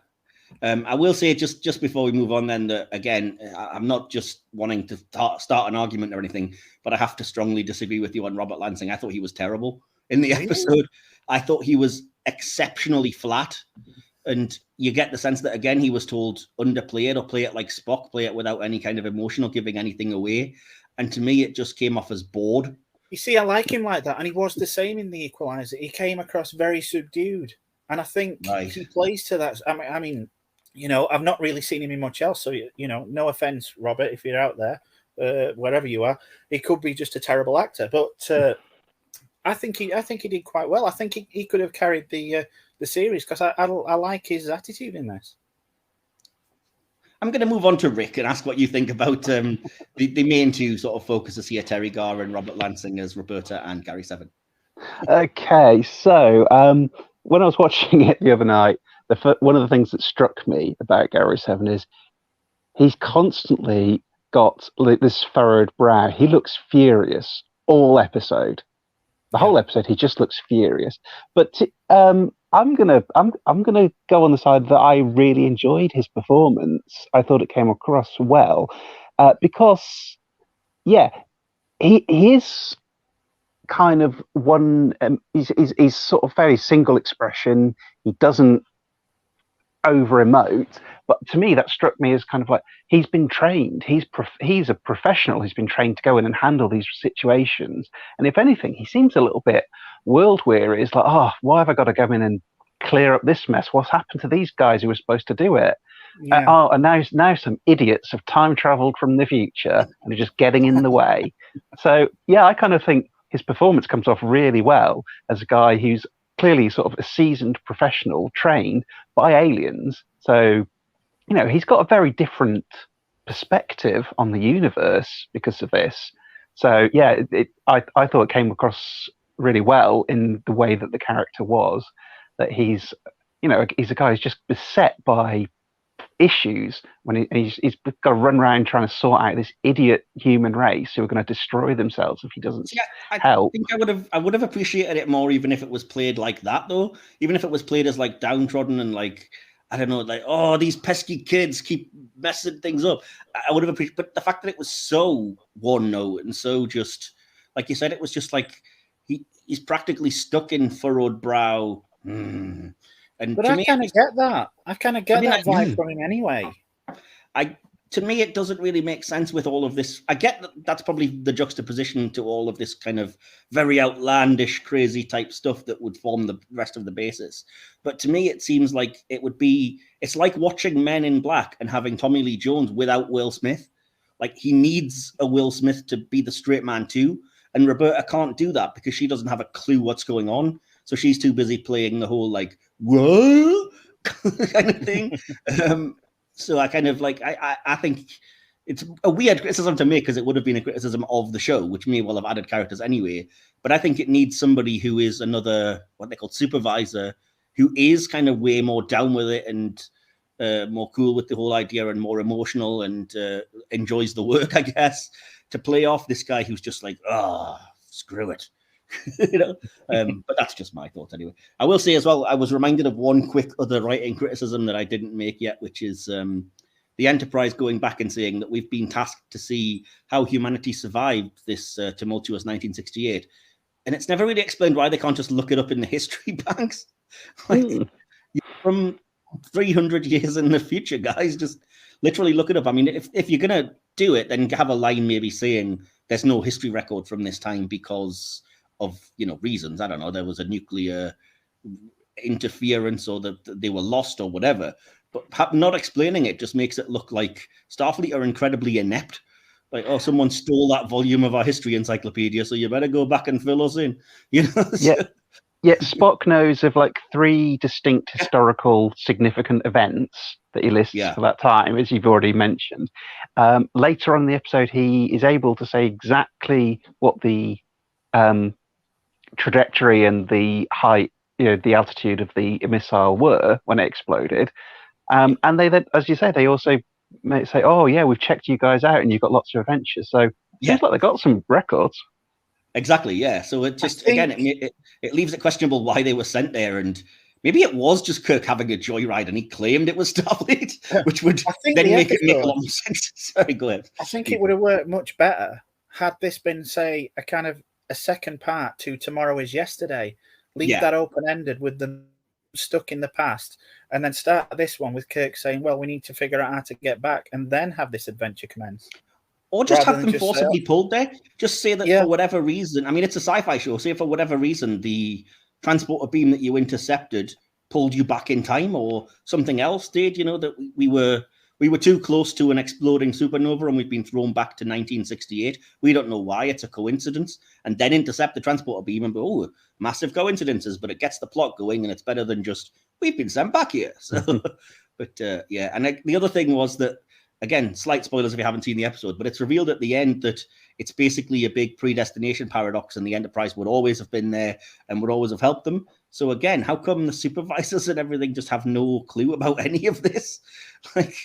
Speaker 1: I will say just before we move on then, that again, I'm not just wanting to start an argument or anything, but I have to strongly disagree with you on Robert Lansing. I thought he was terrible in the episode. I thought he was exceptionally flat. And you get the sense that, again, he was told underplay it or play it like Spock, play it without any kind of emotion or giving anything away. And to me, it just came off as bored.
Speaker 4: You see, I like him like that, and he was the same in The Equalizer. He came across very subdued, and I think he plays to that. I mean, I've not really seen him in much else. So, no offense, Robert, if you're out there, wherever you are, he could be just a terrible actor. But I think he did quite well. I think he could have carried the series because I like his attitude in this.
Speaker 1: I'm going to move on to Rick and ask what you think about the main two sort of focuses here, Terry Garr and Robert Lansing as Roberta and Gary Seven.
Speaker 5: Okay, so when I was watching it the other night, one of the things that struck me about Gary Seven is he's constantly got this furrowed brow. He looks furious all episode. The whole episode, he just looks furious. But I'm gonna go on the side that I really enjoyed his performance. I thought it came across well because, he is kind of one. He's sort of very single expression. He doesn't over emote. But to me, that struck me as kind of like he's been trained. He's a professional who's been trained to go in and handle these situations. And if anything, he seems a little bit world weary. It's like, oh, why have I got to go in and clear up this mess? What's happened to these guys who were supposed to do it?
Speaker 4: Yeah.
Speaker 5: And now some idiots have time traveled from the future and are just getting in the way. So yeah, I kind of think his performance comes off really well as a guy who's clearly sort of a seasoned professional trained by aliens. So, he's got a very different perspective on the universe because of this. So yeah, I thought it came across really well in the way that the character was, that he's a guy who's just beset by issues when he's got to run around trying to sort out this idiot human race who are going to destroy themselves if he doesn't help.
Speaker 1: I think I would have appreciated it more even if it was played like that, though. Even if it was played as like downtrodden and like, I don't know, like, oh, these pesky kids keep messing things up. I would have appreciated, but the fact that it was so one note and so just like you said, it was just like he's practically stuck in furrowed brow.
Speaker 4: But I kind of get that. I kind of get that vibe from him anyway.
Speaker 1: To me, it doesn't really make sense with all of this. I get that that's probably the juxtaposition to all of this kind of very outlandish, crazy type stuff that would form the rest of the basis. But to me, it seems like it's like watching Men in Black and having Tommy Lee Jones without Will Smith. Like, he needs a Will Smith to be the straight man too. And Roberta can't do that because she doesn't have a clue what's going on. So she's too busy playing the whole like, what kind of thing. So I kind of like, I think it's a weird criticism to make because it would have been a criticism of the show, which may well have added characters anyway. But I think it needs somebody who is another, what they call supervisor, who is kind of way more down with it and more cool with the whole idea and more emotional and enjoys the work, I guess, to play off this guy who's just like, screw it. But that's just my thoughts anyway. I will say as well, I was reminded of one quick other writing criticism that I didn't make yet, which is the Enterprise going back and saying that we've been tasked to see how humanity survived this tumultuous 1968, and it's never really explained why they can't just look it up in the history banks. From 300 years in the future, guys, just literally look it up. I mean, if you're gonna do it, then have a line maybe saying there's no history record from this time because of reasons. I don't know, there was a nuclear interference or that they were lost or whatever. But not explaining it just makes it look like Starfleet are incredibly inept. Like, oh, someone stole that volume of our history encyclopedia, so you better go back and fill us in.
Speaker 5: Yeah, Spock knows of like 3 distinct historical significant events that he lists for that time, as you've already mentioned. Later on in the episode, he is able to say exactly what the trajectory and the height, the altitude of the missile were when it exploded. And they then, as you say, they also may say, oh yeah, we've checked you guys out and you've got lots of adventures. So it seems like they've got some records.
Speaker 1: Exactly, yeah. So it just, again, it leaves it questionable why they were sent there. And maybe it was just Kirk having a joyride and he claimed it was Starfleet, which would then make it make a lot more sense. Sorry, go ahead.
Speaker 4: I think it would have worked much better had this been, say, a kind of a second part to Tomorrow is Yesterday. Leave that open-ended with them stuck in the past, and then start this one with Kirk saying, well, we need to figure out how to get back, and then have this adventure commence.
Speaker 1: Or just
Speaker 4: Rather
Speaker 1: have
Speaker 4: than
Speaker 1: them
Speaker 4: just
Speaker 1: forcibly pulled there. Just say that
Speaker 4: Yeah.
Speaker 1: for whatever reason, I mean, it's a sci-fi show. Say for whatever reason, the transporter beam that you intercepted pulled you back in time, or something else did. You know, that we were too close to an exploding supernova and we've been thrown back to 1968. We don't know why. It's a coincidence. And then intercept the transporter beam and go, oh, massive coincidences, but it gets the plot going and it's better than just, we've been sent back here. So, but yeah. And the other thing was that, again, slight spoilers if you haven't seen the episode, but it's revealed at the end that it's basically a big predestination paradox and the Enterprise would always have been there and would always have helped them. So again, how come the supervisors and everything just have no clue about any of this? Like,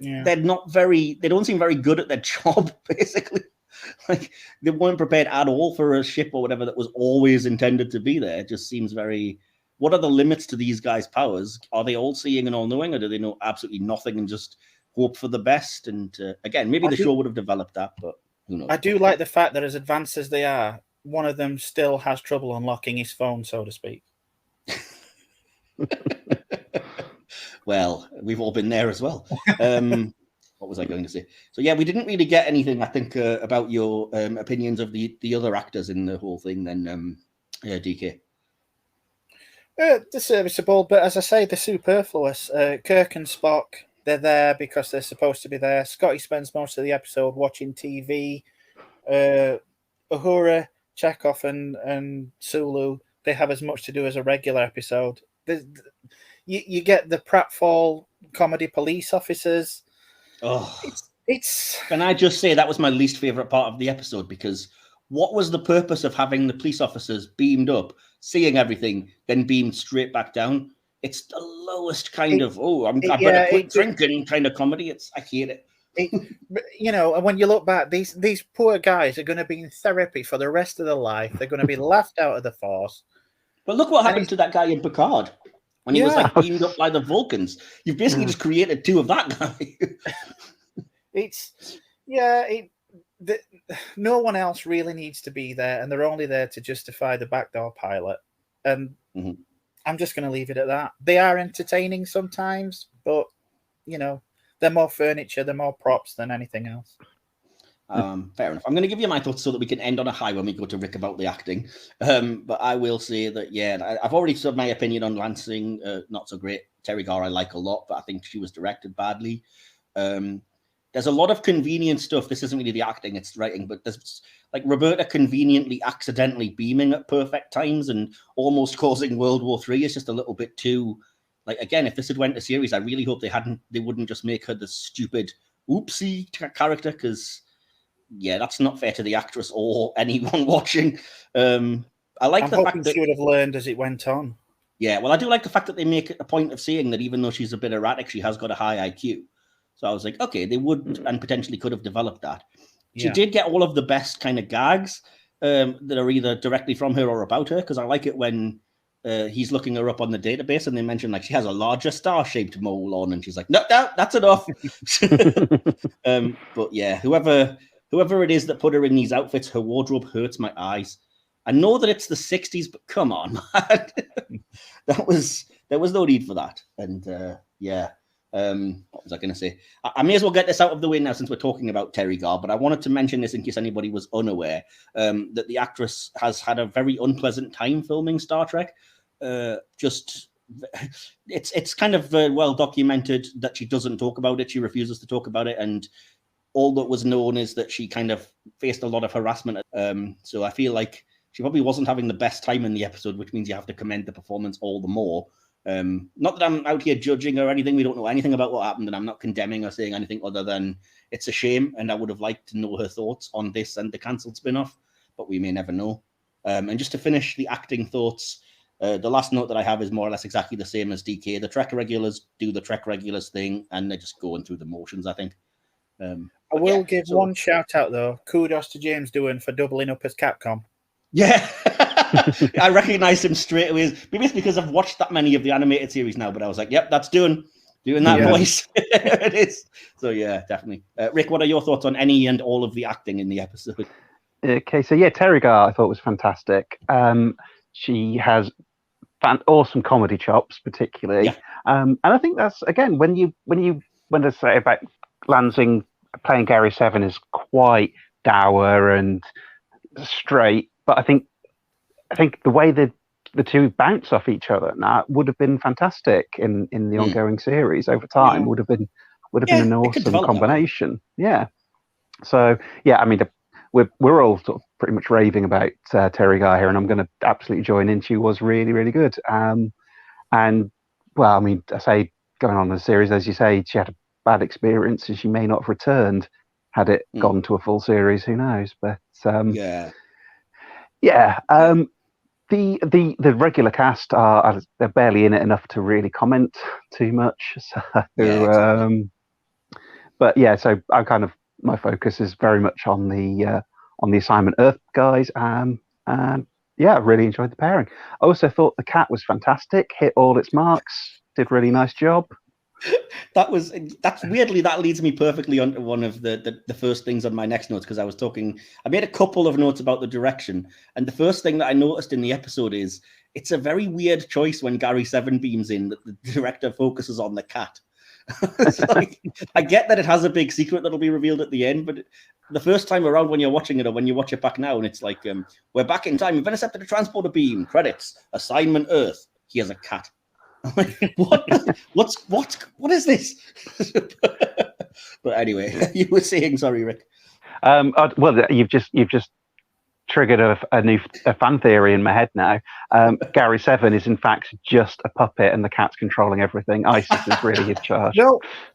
Speaker 1: they're not they don't seem very good at their job, basically. Like, they weren't prepared at all for a ship or whatever that was always intended to be there. It just seems very... What are the limits to these guys' powers? Are they all seeing and all knowing, or do they know absolutely nothing and just hope for the best? And again, maybe the show would have developed that, but who knows?
Speaker 4: I do like the fact that as advanced as they are, one of them still has trouble unlocking his phone, so to speak.
Speaker 1: Well, we've all been there as well. What was I going to say? So yeah, we didn't really get anything, I think, about your opinions of the other actors in the whole thing then, DK.
Speaker 4: They're serviceable, but as I say, they're superfluous. Kirk and Spock, they're there because they're supposed to be there. Scotty spends most of the episode watching TV. Uhura, Chekhov, and Sulu, they have as much to do as a regular episode. You get the pratfall comedy police officers.
Speaker 1: Oh,
Speaker 4: it's.
Speaker 1: Can I just say that was my least favorite part of the episode, because what was the purpose of having the police officers beamed up, seeing everything, then beamed straight back down? It's the lowest kind of, I better quit drinking kind of comedy. I hate it.
Speaker 4: And when you look back, these poor guys are going to be in therapy for the rest of their life. They're going to be laughed out of the force.
Speaker 1: But look what happened to that guy in Picard when he was like beamed up by the Vulcans. You've basically just created two of that guy.
Speaker 4: No one else really needs to be there, and they're only there to justify the backdoor pilot. And I'm just going to leave it at that. They are entertaining sometimes, but they're more furniture, they're more props than anything else.
Speaker 1: Fair enough. I'm going to give you my thoughts so that we can end on a high when we go to Rick about the acting. But I will say that, I've already said my opinion on Lansing. Not so great. Terry Garr I like a lot, but I think she was directed badly. There's a lot of convenient stuff. This isn't really the acting, it's writing, but there's like Roberta conveniently accidentally beaming at perfect times and almost causing World War III is just a little bit too... Like, again, if this had went to series, I really hope they wouldn't just make her the stupid oopsie character, because, that's not fair to the actress or anyone watching. I'm
Speaker 4: hoping she would have learned as it went on.
Speaker 1: Yeah, well, I do like the fact that they make a point of saying that even though she's a bit erratic, she has got a high IQ. So I was like, okay, they would and potentially could have developed that. She did get all of the best kind of gags that are either directly from her or about her, because I like it when... he's looking her up on the database and they mention like she has a larger star-shaped mole on, and she's like, no, that's enough. But yeah, whoever it is that put her in these outfits, her wardrobe hurts my eyes. I know that it's the 60s, but come on, man. There was no need for that. And what was I going to say? I may as well get this out of the way now since we're talking about Terry Garr, but I wanted to mention this in case anybody was unaware, that the actress has had a very unpleasant time filming Star Trek. It's kind of well documented that she doesn't talk about it. She refuses to talk about it, and all that was known is that she kind of faced a lot of harassment. So I feel like she probably wasn't having the best time in the episode, which means you have to commend the performance all the more. Not that I'm out here judging or anything. We don't know anything about what happened, and I'm not condemning or saying anything other than it's a shame, and I would have liked to know her thoughts on this and the cancelled spin-off, but we may never know. And just to finish the acting thoughts, the last note that I have is more or less exactly the same as DK. The Trek regulars do the Trek regulars thing, and they're just going through the motions, I think.
Speaker 4: I will give one shout out, though. Kudos to James Doohan for doubling up as Capcom.
Speaker 1: Yeah. I recognized him straight away. Maybe it's because I've watched that many of the animated series now, but I was like, yep, that's doing that voice. It is. So yeah, definitely. Rick, what are your thoughts on any and all of the acting in the episode?
Speaker 5: Okay, so yeah, Terry Garr I thought was fantastic. She has awesome comedy chops, particularly. And I think that's, again, when I say about Lansing playing Gary Seven is quite dour and straight, but I think the way that the two bounce off each other now would have been fantastic in the ongoing series over time. Would have been an awesome combination. Yeah. So yeah, I mean, we're all sort of pretty much raving about Terry Guy here, and I'm going to absolutely join in. She was really, really good. And well, I mean, I say going on in the series, as you say, she had a bad experience, and she may not have returned had it gone to a full series. Who knows? But the regular cast they're barely in it enough to really comment too much. So, exactly. But yeah, so I kind of my focus is very much on the Assignment Earth guys, and yeah, I really enjoyed the pairing. I also thought the cat was fantastic, hit all its marks, did really nice job.
Speaker 1: That's weirdly that leads me perfectly onto one of the first things on my next notes, because I made a couple of notes about the direction, and the first thing that I noticed in the episode is it's a very weird choice when Gary Seven beams in that the director focuses on the cat. It's like, I get that it has a big secret that'll be revealed at the end, but the first time around when you're watching it, or when you watch it back now, and it's like, we're back in time, we've intercepted a transporter beam, credits, Assignment Earth, here's a cat. I'm like, what is this? But anyway, you were saying, sorry, Rick.
Speaker 5: Well, you've just triggered a fan theory in my head now. Gary Seven is in fact just a puppet, and the cat's controlling everything. Isis is really in charge.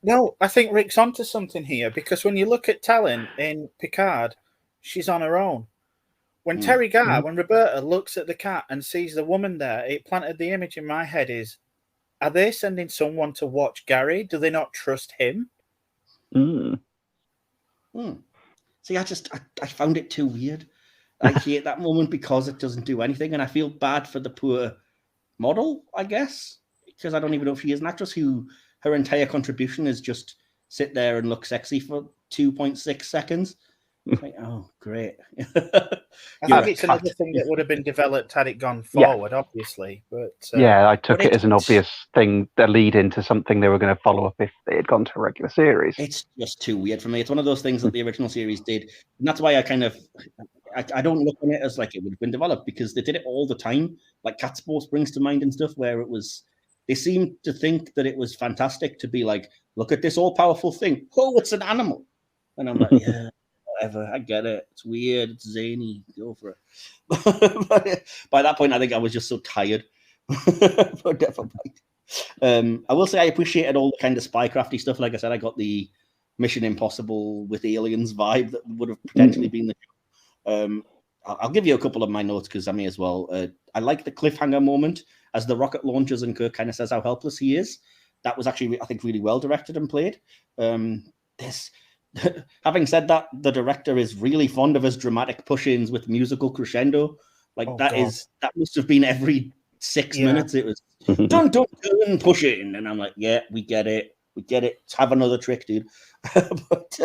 Speaker 4: No, I think Rick's onto something here, because when you look at Talon in Picard, she's on her own. When Terry Guy, when Roberta looks at the cat and sees the woman there, it planted the image in my head is, are they sending someone to watch Gary? Do they not trust him?
Speaker 1: See, I found it too weird. I hate that moment because it doesn't do anything, and I feel bad for the poor model, I guess, because I don't even know if she is an actress who her entire contribution is just sit there and look sexy for 2.6 seconds. Like, oh, great.
Speaker 4: I think it's another thing that would have been developed had it gone forward, obviously. But
Speaker 5: I took it as an obvious thing, a lead into something they were going to follow up if they had gone to a regular series.
Speaker 1: It's just too weird for me. It's one of those things that the original series did. And that's why I don't look on it as like it would have been developed, because they did it all the time. Like Cat Sports brings to mind and stuff, where they seemed to think that it was fantastic to be like, look at this all-powerful thing. Oh, it's an animal. And I'm like, yeah. Whatever, I get it. It's weird. It's zany. Go for it. But by that point, I think I was just so tired. For Devilbite. I will say I appreciated all the kind of spycrafty stuff. Like I said, I got the Mission Impossible with aliens vibe that would have potentially been the. I'll give you a couple of my notes because I may as well. I like the cliffhanger moment as the rocket launches and Kirk kind of says how helpless he is. That was actually, I think, really well directed and played. Having said that, the director is really fond of his dramatic push-ins with musical crescendo. Like that must have been every 6 minutes. It was dun dun dun push in, and I'm like, yeah, we get it. Let's have another trick, dude. But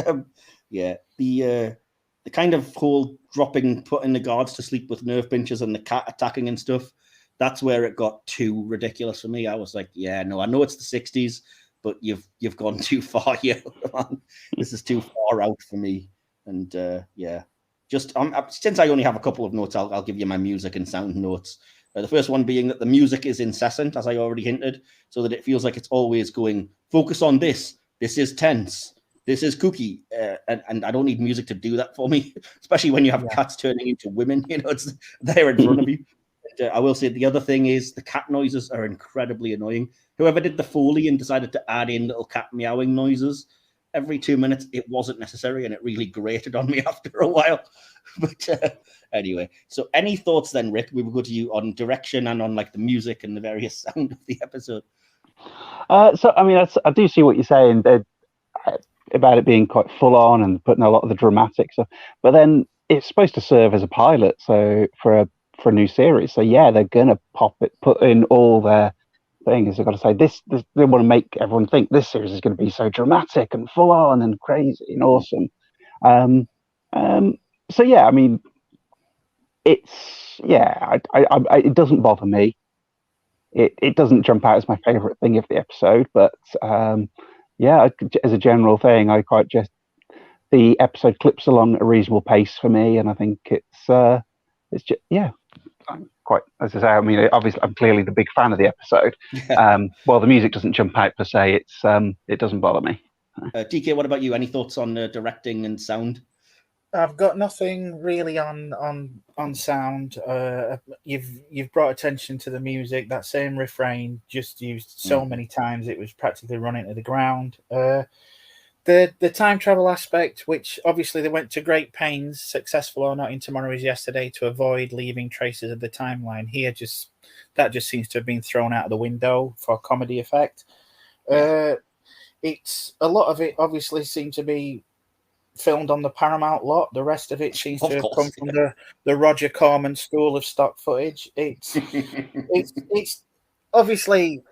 Speaker 1: the kind of whole putting the guards to sleep with nerve pinchers and the cat attacking and stuff. That's where it got too ridiculous for me. I was like, yeah, no, I know it's the 60s. But you've gone too far here. This is too far out for me. And just since I only have a couple of notes, I'll give you my music and sound notes. The first one being that the music is incessant, as I already hinted, so that it feels like it's always going, focus on this. This is tense. This is kooky. And I don't need music to do that for me, especially when you have cats turning into women. It's there in front of you. I will say the other thing is the cat noises are incredibly annoying. Whoever did the Foley and decided to add in little cat meowing noises every 2 minutes, it wasn't necessary, and it really grated on me after a while. But anyway, so any thoughts then, Rick? We will go to you on direction and on like the music and the various sound of the episode.
Speaker 5: So I mean, I do see what you're saying about it being quite full on and putting a lot of the dramatic stuff, but then it's supposed to serve as a pilot, so for a new series. So yeah, they're gonna put in all their things. They've got to say this. They want to make everyone think this series is going to be so dramatic and full on and crazy and awesome. So yeah, I mean, it it doesn't bother me. It doesn't jump out as my favorite thing of the episode, but as a general thing, I quite just the episode clips along at a reasonable pace for me, and I think it's just I'm quite, as I say, I mean, obviously I'm clearly the big fan of the episode. While the music doesn't jump out per se, it doesn't bother me.
Speaker 1: DK, what about you? Any thoughts on directing and sound?
Speaker 4: I've got nothing really on sound. You've brought attention to the music. That same refrain just used so many times it was practically running to the ground. The time travel aspect, which obviously they went to great pains, successful or not, in Tomorrow Is Yesterday to avoid leaving traces of the timeline. Here, that just seems to have been thrown out of the window for comedy effect. It's a lot of it obviously seemed to be filmed on the Paramount lot. The rest of it seems to have come from the Roger Corman school of stock footage. It's obviously,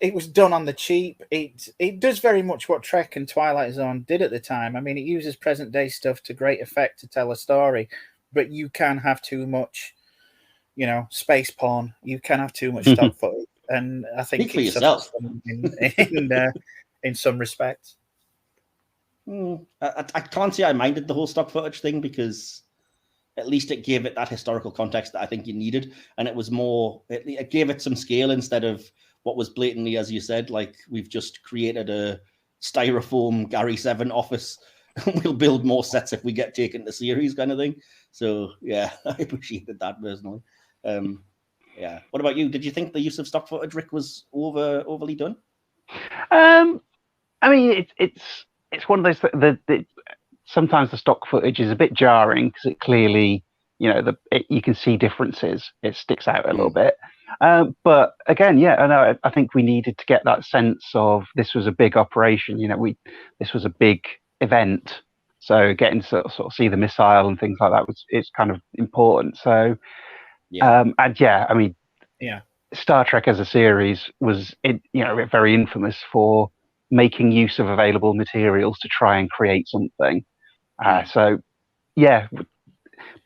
Speaker 4: it was done on the cheap. It does very much what Trek and Twilight Zone did at the time. I mean, it uses present day stuff to great effect to tell a story, but you can have too much, space porn. You can have too much stock footage, and I think
Speaker 1: Speak for yourself.
Speaker 4: In some respects.
Speaker 1: I can't say I minded the whole stock footage thing, because at least it gave it that historical context that I think you needed, and it was more. It gave it some scale instead of what was blatantly, as you said, like we've just created a styrofoam Gary 7 office. We'll build more sets if we get taken to series, kind of thing. So yeah, I appreciated that personally. What about you? Did you think the use of stock footage, Rick, was overly done?
Speaker 5: I mean, it's one of those that sometimes the stock footage is a bit jarring because it clearly, you can see differences. It sticks out a little bit. But again, I think we needed to get that sense of this was a big operation. This was a big event. So getting to sort of see the missile and things like that it's kind of important. So, Star Trek as a series was, very infamous for making use of available materials to try and create something.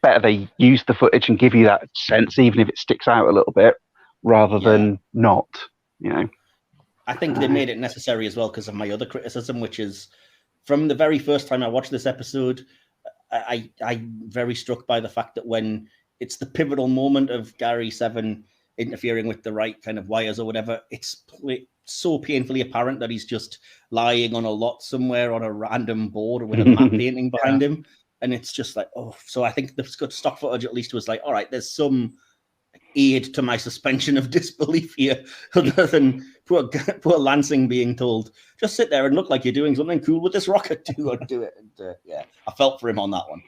Speaker 5: Better they use the footage and give you that sense, even if it sticks out a little bit, rather than not.
Speaker 1: I think they made it necessary as well because of my other criticism, which is from the very first time I watched this episode, I'm very struck by the fact that when it's the pivotal moment of Gary 7 interfering with the right kind of wires or whatever, it's so painfully apparent that he's just lying on a lot somewhere on a random board with a map painting behind him. And it's just like, so I think the stock footage at least was like, all right, there's some aid to my suspension of disbelief here, other than poor Lansing being told, just sit there and look like you're doing something cool with this rocket do it. And, I felt for him on that one.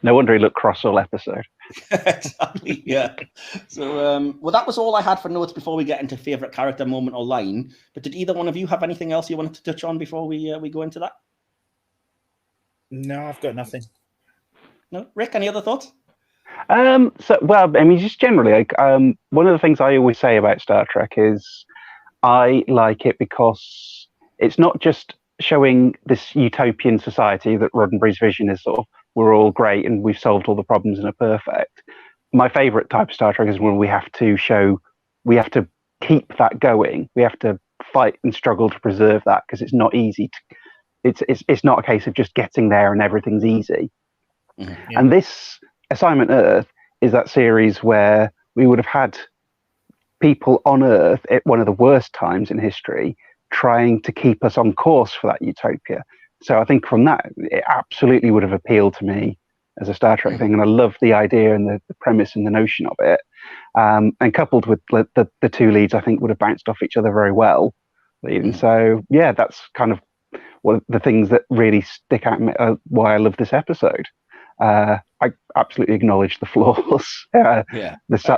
Speaker 5: No wonder he looked cross all episode.
Speaker 1: Exactly, yeah. So, that was all I had for notes before we get into favorite character moment or line. But did either one of you have anything else you wanted to touch on before we go into that?
Speaker 4: No, I've got nothing.
Speaker 1: No, Rick, any other thoughts?
Speaker 5: Just generally, one of the things I always say about Star Trek is I like it because it's not just showing this utopian society that Roddenberry's vision is sort of, we're all great and we've solved all the problems and are perfect. My favorite type of Star Trek is when we have to keep that going. We have to fight and struggle to preserve that because it's not easy. It's not a case of just getting there and everything's easy. Mm-hmm. Yeah. And this Assignment Earth is that series where we would have had people on Earth at one of the worst times in history trying to keep us on course for that utopia. So I think from that, it absolutely would have appealed to me as a Star Trek thing. And I love the idea and the premise and the notion of it. And coupled with the two leads, I think would have bounced off each other very well. Even so, that's kind of one of the things that really stick out why I love this episode. I absolutely acknowledge the flaws.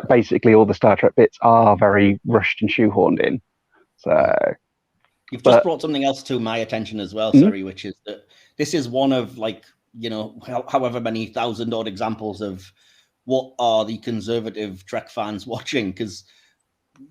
Speaker 5: Basically, all the Star Trek bits are very rushed and shoehorned in. So
Speaker 1: you've just brought something else to my attention as well, sorry, which is that this is one of however many thousand odd examples of what are the conservative Trek fans watching, because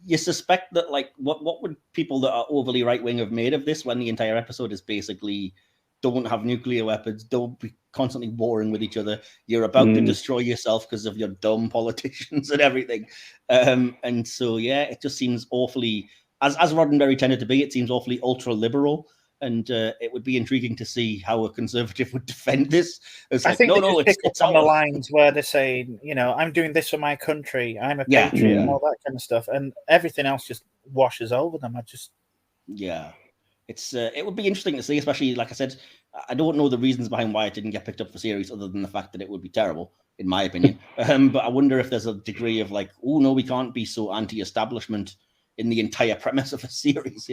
Speaker 1: you suspect that what would people that are overly right wing have made of this when the entire episode is basically don't have nuclear weapons, don't be constantly warring with each other. You're about to destroy yourself because of your dumb politicians and everything. And so, it just seems awfully, as Roddenberry tended to be, it seems awfully ultra liberal. And it would be intriguing to see how a Conservative would defend this. It's
Speaker 4: I
Speaker 1: like,
Speaker 4: think
Speaker 1: no, it's
Speaker 4: on the
Speaker 1: ours.
Speaker 4: lines where they're saying, I'm doing this for my country, I'm a patriot, and all that kind of stuff, and everything else just washes over them.
Speaker 1: It would be interesting to see, especially, like I said, I don't know the reasons behind why it didn't get picked up for series, other than the fact that it would be terrible, in my opinion. But I wonder if there's a degree of like, oh no, we can't be so anti-establishment in the entire premise of a series,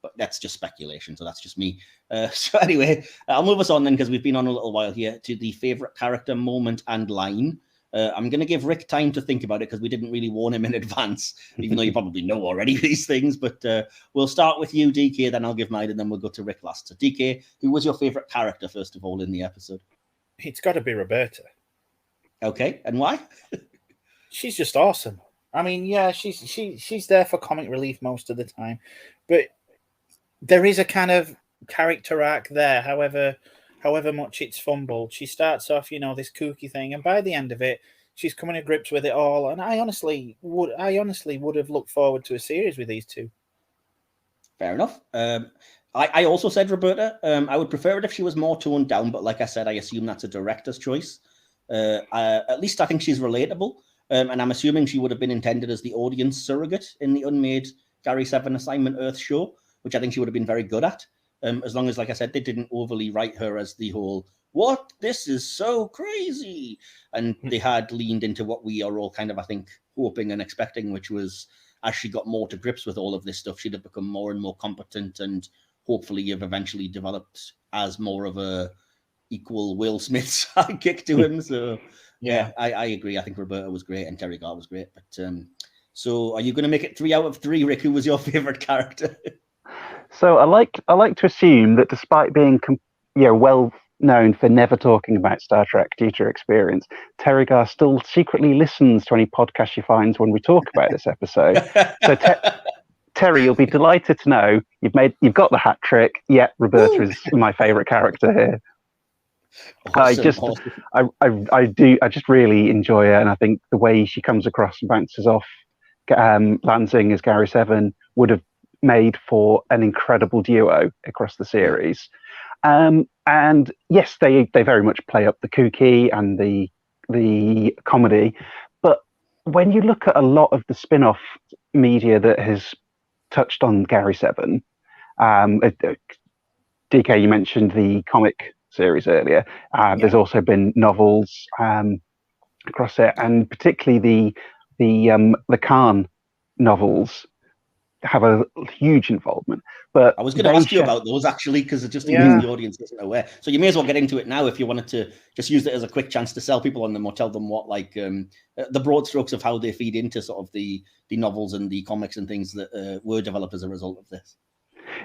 Speaker 1: But that's just speculation, so that's just me. So anyway, I'll move us on then, because we've been on a little while here, to the favourite character, moment, and line. I'm going to give Rick time to think about it, because we didn't really warn him in advance, even though you probably know already these things. But we'll start with you, DK, then I'll give mine, and then we'll go to Rick last. So DK, who was your favourite character, first of all, in the episode?
Speaker 4: It's got to be Roberta.
Speaker 1: Okay, and why?
Speaker 4: She's just awesome. I mean, yeah, she's there for comic relief most of the time, but there is a kind of character arc there, however much it's fumbled. She starts off, this kooky thing, and by the end of it, she's coming to grips with it all. And I honestly would have looked forward to a series with these two.
Speaker 1: Fair enough. I also said Roberta. I would prefer it if she was more toned down, but like I said, I assume that's a director's choice. At least I think she's relatable, and I'm assuming she would have been intended as the audience surrogate in the unmade Gary 7 Assignment Earth show, which I think she would have been very good at, as long as, like I said, they didn't overly write her as the whole, what? This is so crazy. And they had leaned into what we are all kind of, I think, hoping and expecting, which was, as she got more to grips with all of this stuff, she'd have become more and more competent, and hopefully have eventually developed as more of a equal Will Smith sidekick to him. So yeah, I agree. I think Roberta was great and Terry Garr was great. But so are you going to make it 3 out of 3, Rick? Who was your favorite character?
Speaker 5: So I like to assume that despite being well known for never talking about Star Trek due to her experience, Terry Garr still secretly listens to any podcast she finds when we talk about this episode. So Terry, you'll be delighted to know you've got the hat trick. Yeah, Roberta is my favorite character here.
Speaker 1: Awesome,
Speaker 5: I just really enjoy her, and I think the way she comes across and bounces off Lansing as Gary 7 would have made for an incredible duo across the series. And yes, they very much play up the kooky and the comedy, but when you look at a lot of the spin-off media that has touched on Gary 7, DK, you mentioned the comic series earlier. There's also been novels across it, and particularly the Khan novels have a huge involvement. But
Speaker 1: I was going to ask you about those, actually, because it just in case the audience isn't aware. So you may as well get into it now if you wanted to just use it as a quick chance to sell people on them, or tell them what, like, the broad strokes of how they feed into sort of the novels and the comics and things that were developed as a result of this.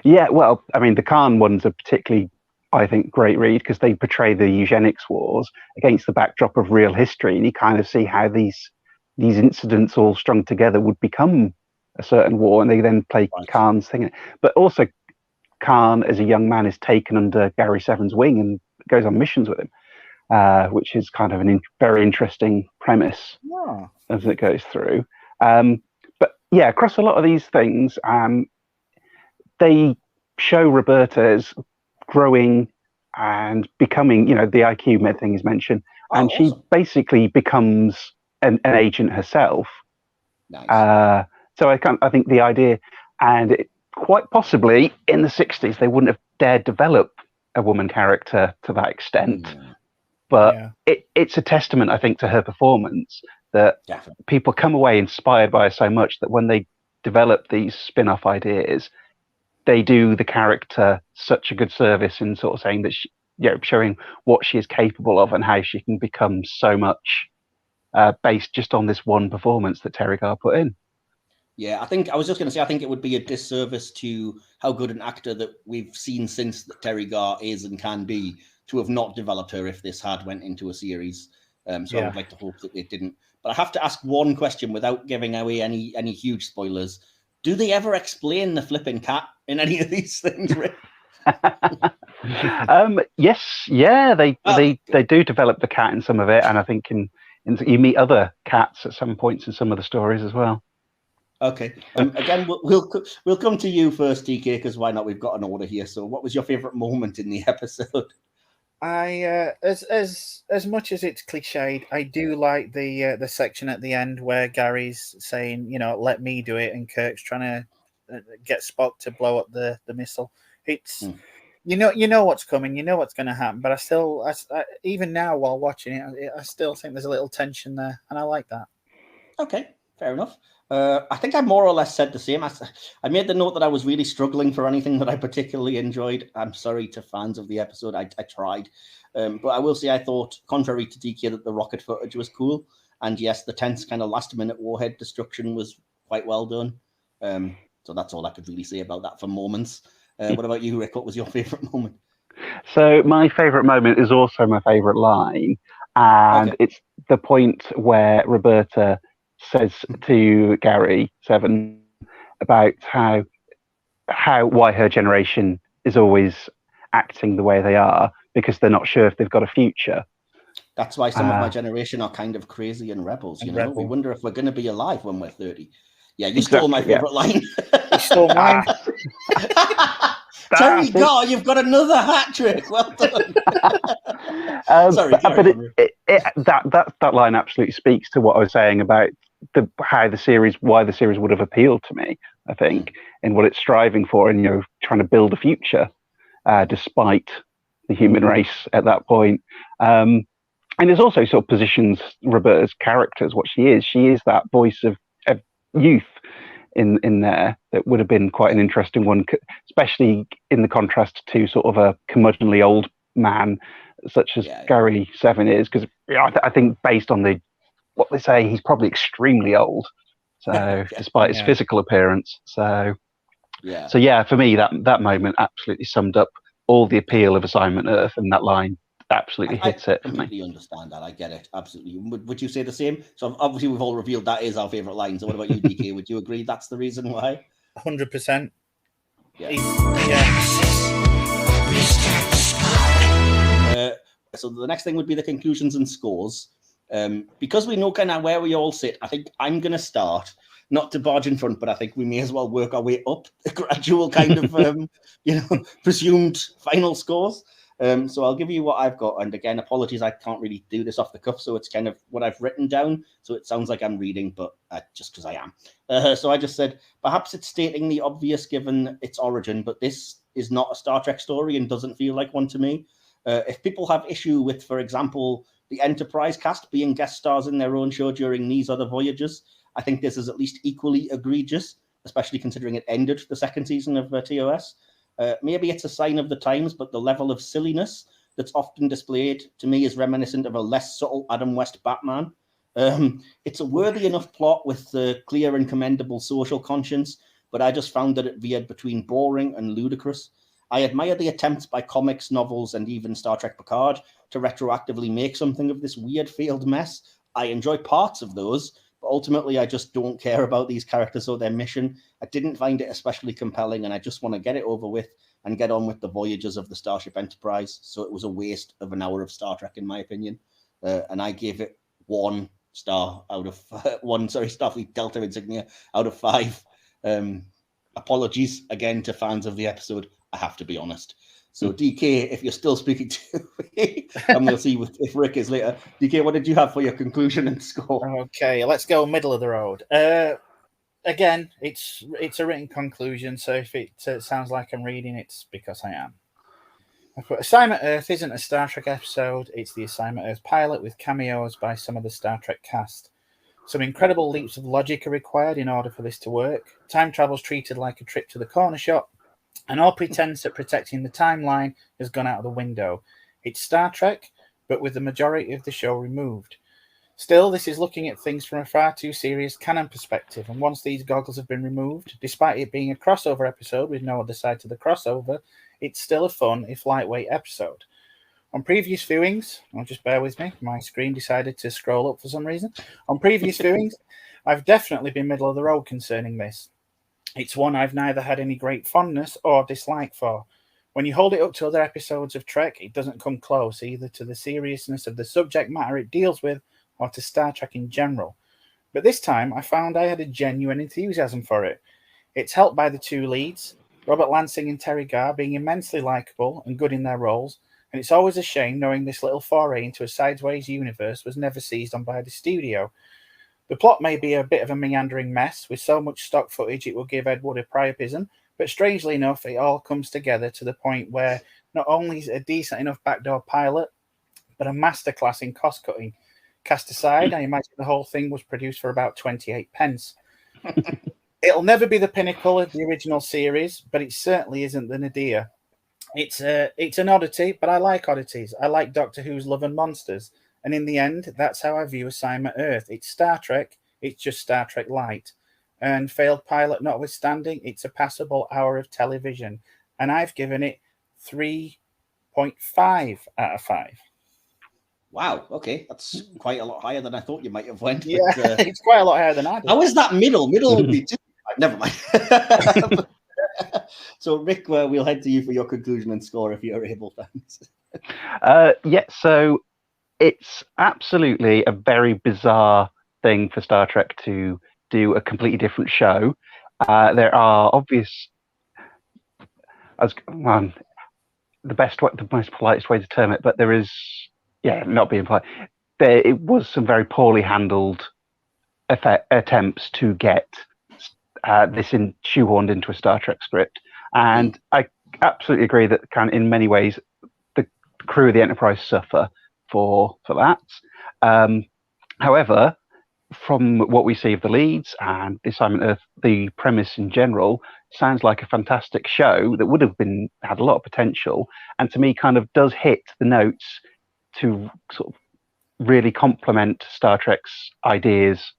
Speaker 5: Yeah, well, I mean, the Khan ones are particularly, I think, great read, because they portray the eugenics wars against the backdrop of real history, and you kind of see how these incidents all strung together would become a certain war, and they then play Khan's thing. But also, Khan, as a young man, is taken under Gary 7's wing and goes on missions with him, which is kind of a very interesting premise as it goes through. But yeah, across a lot of these things, they show Roberta as growing and becoming, the IQ thing is mentioned, and she basically becomes an agent herself.
Speaker 1: Nice.
Speaker 5: So I think the idea, and quite possibly in the 60s, they wouldn't have dared develop a woman character to that extent. But it's a testament, I think, to her performance that people come away inspired by her so much that when they develop these spin-off ideas, they do the character such a good service in sort of saying that showing what she is capable of and how she can become so much based just on this one performance that Terry Garr put in.
Speaker 1: Yeah, I was just going to say, I think it would be a disservice to how good an actor that we've seen since that Terry Garr is and can be, to have not developed her if this had went into a series. I would like to hope that it didn't. But I have to ask one question without giving away any huge spoilers. Do they ever explain the flipping cat in any of these things, Rick?
Speaker 5: Yes, yeah, they do develop the cat in some of it, and I think in you meet other cats at some points in some of the stories as well.
Speaker 1: Okay. Again, we'll come to you first, DK, because why not? We've got an order here. So, what was your favourite moment in the episode?
Speaker 4: As much as it's cliched, I do like the section at the end where Gary's saying, let me do it, and Kirk's trying to get Spock to blow up the missile. It's you know what's coming, you know what's going to happen, but I even now while watching it, I still think there's a little tension there, and I like that.
Speaker 1: Okay, fair enough. I think I more or less said the same. I made the note that I was really struggling for anything that I particularly enjoyed. I'm sorry to fans of the episode. I tried. But I will say I thought, contrary to DK, that the rocket footage was cool. And yes, the tense kind of last-minute warhead destruction was quite well done. So that's all I could really say about that for moments. What about you, Rick? What was your favourite moment?
Speaker 5: So my favourite moment is also my favourite line. And It's the point where Roberta says to Gary 7 about why her generation is always acting the way they are, because they're not sure if they've got a future.
Speaker 1: That's why some of my generation are kind of crazy and rebels. We wonder if we're going to be alive when we're 30. Yeah, you stole my favourite line.
Speaker 4: You stole mine.
Speaker 1: Terry God, you've got another hat trick. Well done. Sorry,
Speaker 5: that line absolutely speaks to what I was saying about why the series would have appealed to me. I think in what it's striving for, and trying to build a future despite the human race at that point. And it also sort of positions Roberta's character as what she is. She is that voice of youth in there that would have been quite an interesting one, especially in the contrast to sort of a curmudgeonly old man such as Gary 7 is, because I think based on what they say, he's probably extremely old, so despite his physical appearance. So for me that moment absolutely summed up all the appeal of Assignment Earth, and that line absolutely hits it for me. I completely
Speaker 1: understand that. I get it. Absolutely. Would you say the same? So obviously we've all revealed that is our favourite line. So what about you, DK? Would you agree that's the reason why?
Speaker 4: 100%.
Speaker 1: So the next thing would be the conclusions and scores. Because we know kind of where we all sit, I think I'm going to start, not to barge in front, but I think we may as well work our way up a gradual kind of, presumed final scores. So I'll give you what I've got. And again, apologies, I can't really do this off the cuff. So it's kind of what I've written down. So it sounds like I'm reading, but just because I am. So I just said, perhaps it's stating the obvious given its origin, but this is not a Star Trek story and doesn't feel like one to me. If people have issue with, for example, the Enterprise cast being guest stars in their own show during these other voyages, I think this is at least equally egregious, especially considering it ended the second season of TOS. Maybe it's a sign of the times, but the level of silliness that's often displayed to me is reminiscent of a less subtle Adam West Batman. It's a worthy enough plot with the clear and commendable social conscience, but I just found that it veered between boring and ludicrous. I admire the attempts by comics, novels, and even Star Trek Picard to retroactively make something of this weird failed mess. I enjoy parts of those, but ultimately I just don't care about these characters or their mission. I didn't find it especially compelling, and I just want to get it over with and get on with the voyages of the Starship Enterprise. So it was a waste of an hour of Star Trek, in my opinion. And I gave it 1 star out of Starfleet Delta insignia out of 5. Apologies again to fans of the episode. I have to be honest. So DK, if you're still speaking to me, and we'll see if Rick is later. DK, what did you have for your conclusion and score?
Speaker 4: Okay, let's go middle of the road. Again, it's a written conclusion, so if it sounds like I'm reading, it's because I am. I put Assignment Earth isn't a Star Trek episode, it's the Assignment Earth pilot with cameos by some of the Star Trek cast. Some incredible leaps of logic are required in order for this to work. Time travel's treated like a trip to the corner shop, and all pretense at protecting the timeline has gone out of the window. It's Star Trek, but with the majority of the show removed. Still, this is looking at things from a far too serious canon perspective, and once these goggles have been removed, despite it being a crossover episode with no other side to the crossover, it's still a fun, if lightweight, episode. On previous viewings, just bear with me, my screen decided to scroll up for some reason. On previous viewings, I've definitely been middle of the road concerning this. It's one I've neither had any great fondness or dislike for. When you hold it up to other episodes of Trek, it doesn't come close either to the seriousness of the subject matter it deals with or to Star Trek in general. But this time I found I had a genuine enthusiasm for it. It's helped by the two leads, Robert Lansing and Terry Garr, being immensely likeable and good in their roles, and it's always a shame knowing this little foray into a sideways universe was never seized on by the studio. The plot may be a bit of a meandering mess, with so much stock footage it will give Ed Wood a priapism, but strangely enough, it all comes together to the point where not only is it a decent enough backdoor pilot, but a masterclass in cost-cutting. Cast aside, I imagine the whole thing was produced for about 28 pence. It'll never be the pinnacle of the original series, but it certainly isn't the nadir. It's an oddity, but I like oddities. I like Doctor Who's Love and Monsters. And in the end, that's how I view Assignment Earth. It's Star Trek, it's just Star Trek Light. And failed pilot notwithstanding, it's a passable hour of television. And I've given it 3.5 out of 5.
Speaker 1: Wow, okay, that's quite a lot higher than I thought you might have went.
Speaker 4: Yeah, but, it's quite a lot higher than I did.
Speaker 1: How is that middle? Middle would be 2. Never mind. So, Rick, we'll head to you for your conclusion and score if you're able. Thanks.
Speaker 5: Yeah, so it's absolutely a very bizarre thing for Star Trek to do a completely different show. There are obvious, the most politest way to term it, but there is, not being polite. It was some very poorly handled attempts to get this shoehorned into a Star Trek script, and I absolutely agree that in many ways the crew of the Enterprise suffer for that. However, from what we see of the leads and the Assignment Earth, the premise in general sounds like a fantastic show that would have had a lot of potential, and to me kind of does hit the notes to sort of really complement Star Trek's ideas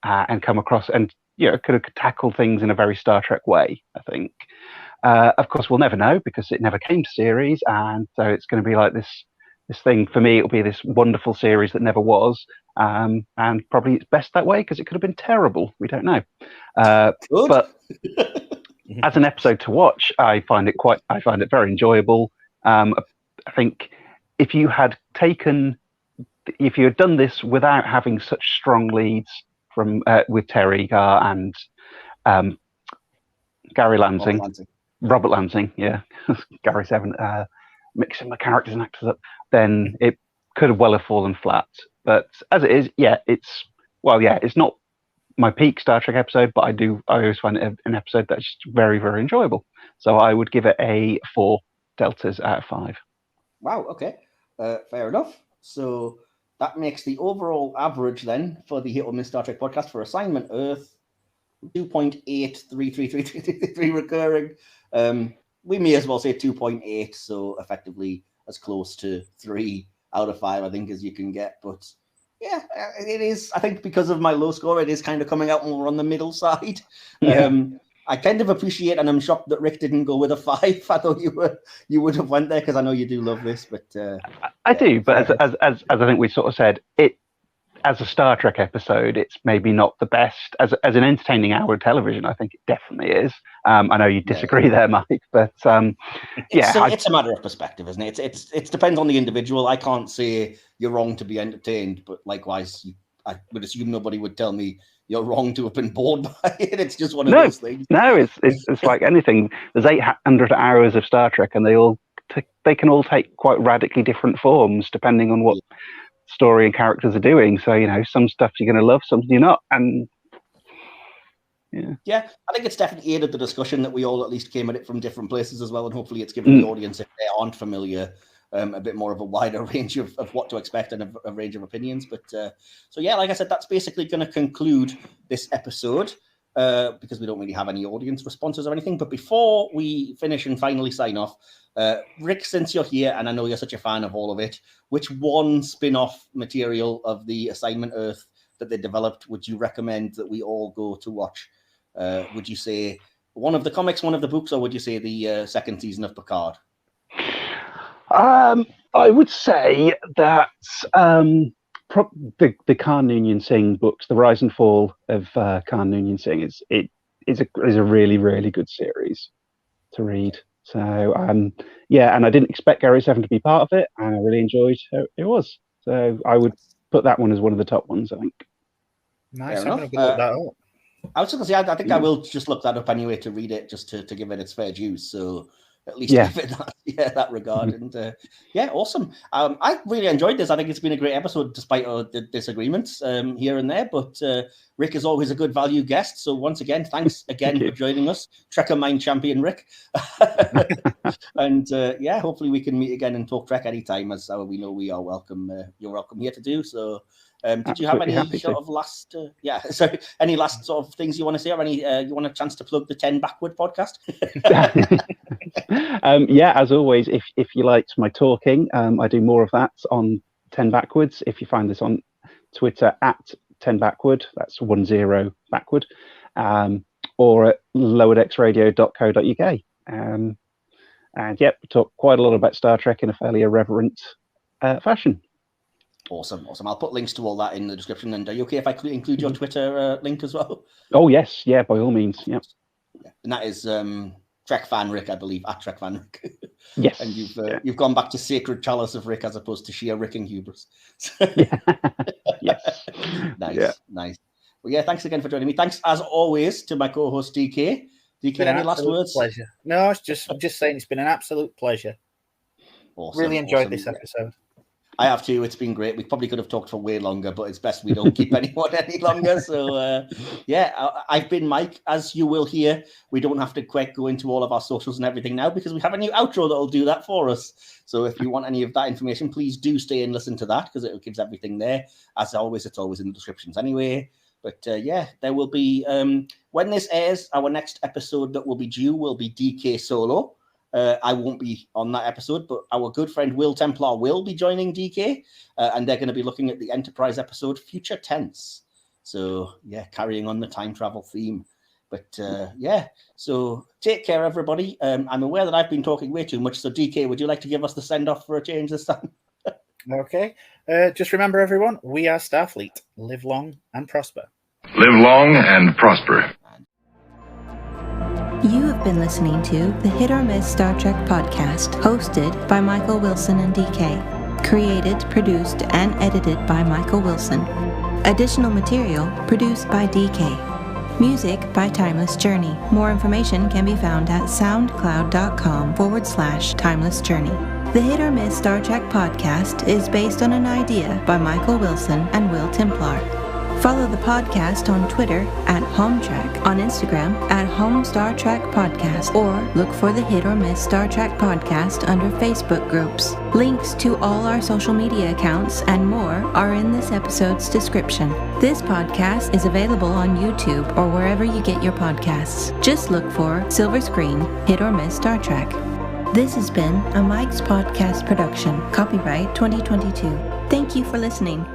Speaker 5: and come across and could have tackled things in a very Star Trek way, I think. Of course, we'll never know because it never came to series, and so it's going to be like this thing. For me, it'll be this wonderful series that never was, and probably it's best that way because it could have been terrible. We don't know. But as an episode to watch, I find it very enjoyable. I think if you had done this without having such strong leads from with Terry Garr and Gary Lansing, Robert Lansing, Gary Seven, mixing my characters and actors up, then it could have well have fallen flat. But as it is, it's not my peak Star Trek episode, but I always find it an episode that's just very, very enjoyable. So I would give it a 4 deltas out of 5.
Speaker 1: Wow, okay. Fair enough. So that makes the overall average then for the Hit or Miss Star Trek podcast for Assignment Earth 2.833333 recurring. We may as well say 2.8, so effectively as close to 3 out of 5, I think, as you can get. But yeah, it is. I think because of my low score, it is kind of coming out more on the middle side. Yeah. I kind of appreciate, and I'm shocked that Rick didn't go with a 5. I thought you would have went there because I know you do love this, but
Speaker 5: I do. But as I think we sort of said, it as a Star Trek episode, it's maybe not the best. As an entertaining hour of television, I think it definitely is. I know you disagree there, Mike, but
Speaker 1: it's a matter of perspective, isn't it? It depends on the individual. I can't say you're wrong to be entertained, but likewise, I would assume nobody would tell me you're wrong to have been bored by it. It's just one of those things.
Speaker 5: No, it's like anything. There's 800 hours of Star Trek, and they can all take quite radically different forms depending on what story and characters are doing. So some stuff you're going to love, some you're not, and
Speaker 1: yeah, I think it's definitely aided the discussion that we all at least came at it from different places as well, and hopefully it's given the audience, if they aren't familiar, a bit more of a wider range of what to expect and a range of opinions. But so yeah, like I said, that's basically going to conclude this episode because we don't really have any audience responses or anything. But before we finish and finally sign off, Rick, since you're here and I know you're such a fan of all of it, which one spin-off material of the Assignment Earth that they developed would you recommend that we all go to watch? Would you say one of the comics, one of the books, or would you say the second season of Picard?
Speaker 5: I would say that the Khan Noonien Singh books, the Rise and Fall of Khan Noonien Singh, is a really, really good series to read. So and I didn't expect Gary Seven to be part of it, and I really enjoyed how it was. So I would put that one as one of the top ones, I think.
Speaker 4: Nice.
Speaker 1: Fair
Speaker 4: I'm
Speaker 1: enough.
Speaker 4: going to look that up.
Speaker 1: I was just going to say, I think I will just look that up anyway to read it, just to give it its fair dues. So at least give it that regard. And awesome. I really enjoyed this. I think it's been a great episode, despite our disagreements here and there. But Rick is always a good value guest. So once again, thanks again for joining us, TrekkerMind champion Rick. And hopefully we can meet again and talk Trek anytime, as we know we are welcome. You're welcome here to do so. Did you have any sort of last, any last sort of things you want to say, or any you want a chance to plug the 10 Backward podcast?
Speaker 5: As always, if you liked my talking, I do more of that on 10 Backwards. If you find this on Twitter at 10 Backward, that's 10 backward, or at lowerdecksradio.co.uk. And we talk quite a lot about Star Trek in a fairly irreverent fashion.
Speaker 1: Awesome. I'll put links to all that in the description. And are you okay if I include your Twitter link as well?
Speaker 5: Oh, yes. Yeah, by all means. Yeah.
Speaker 1: And that is Trek Fan Rick, I believe, at Trek Fan Rick.
Speaker 5: Yes.
Speaker 1: And you've gone back to Sacred Chalice of Rick as opposed to sheer Rick and hubris.
Speaker 5: Yes.
Speaker 1: Nice. Well, thanks again for joining me. Thanks, as always, to my co-host, DK. DK, any last words?
Speaker 4: Pleasure. No, I'm just saying it's been an absolute pleasure.
Speaker 1: Awesome.
Speaker 4: Really enjoyed this episode.
Speaker 1: I have too. It's been great. We probably could have talked for way longer, but it's best we don't keep anyone any longer. So, I've been Mike. As you will hear, we don't have to quite go into all of our socials and everything now because we have a new outro that will do that for us. So if you want any of that information, please do stay and listen to that because it gives everything there. As always, it's always in the descriptions anyway. But there will be, when this airs, our next episode that will be due will be DK Solo. I won't be on that episode, but our good friend Will Templar will be joining DK, and they're going to be looking at the Enterprise episode Future Tense. So, carrying on the time travel theme. But, so take care, everybody. I'm aware that I've been talking way too much, so DK, would you like to give us the send-off for a change this time?
Speaker 4: Okay. Just remember, everyone, we are Starfleet. Live long and prosper.
Speaker 3: Live long and prosper.
Speaker 7: You have been listening to the Hit or Miss Star Trek podcast, hosted by Michael Wilson and DK. Created, produced, and edited by Michael Wilson. Additional material produced by DK. Music by Timeless Journey. More information can be found at soundcloud.com/Timeless Journey. The Hit or Miss Star Trek podcast is based on an idea by Michael Wilson and Will Templar. Follow the podcast on Twitter at HomeTrek, on Instagram at HoM Star Trek Podcast, or look for the Hit or Miss Star Trek Podcast under Facebook groups. Links to all our social media accounts and more are in this episode's description. This podcast is available on YouTube or wherever you get your podcasts. Just look for Silver Screen, Hit or Miss Star Trek. This has been a Mike's Podcast production, copyright 2022. Thank you for listening.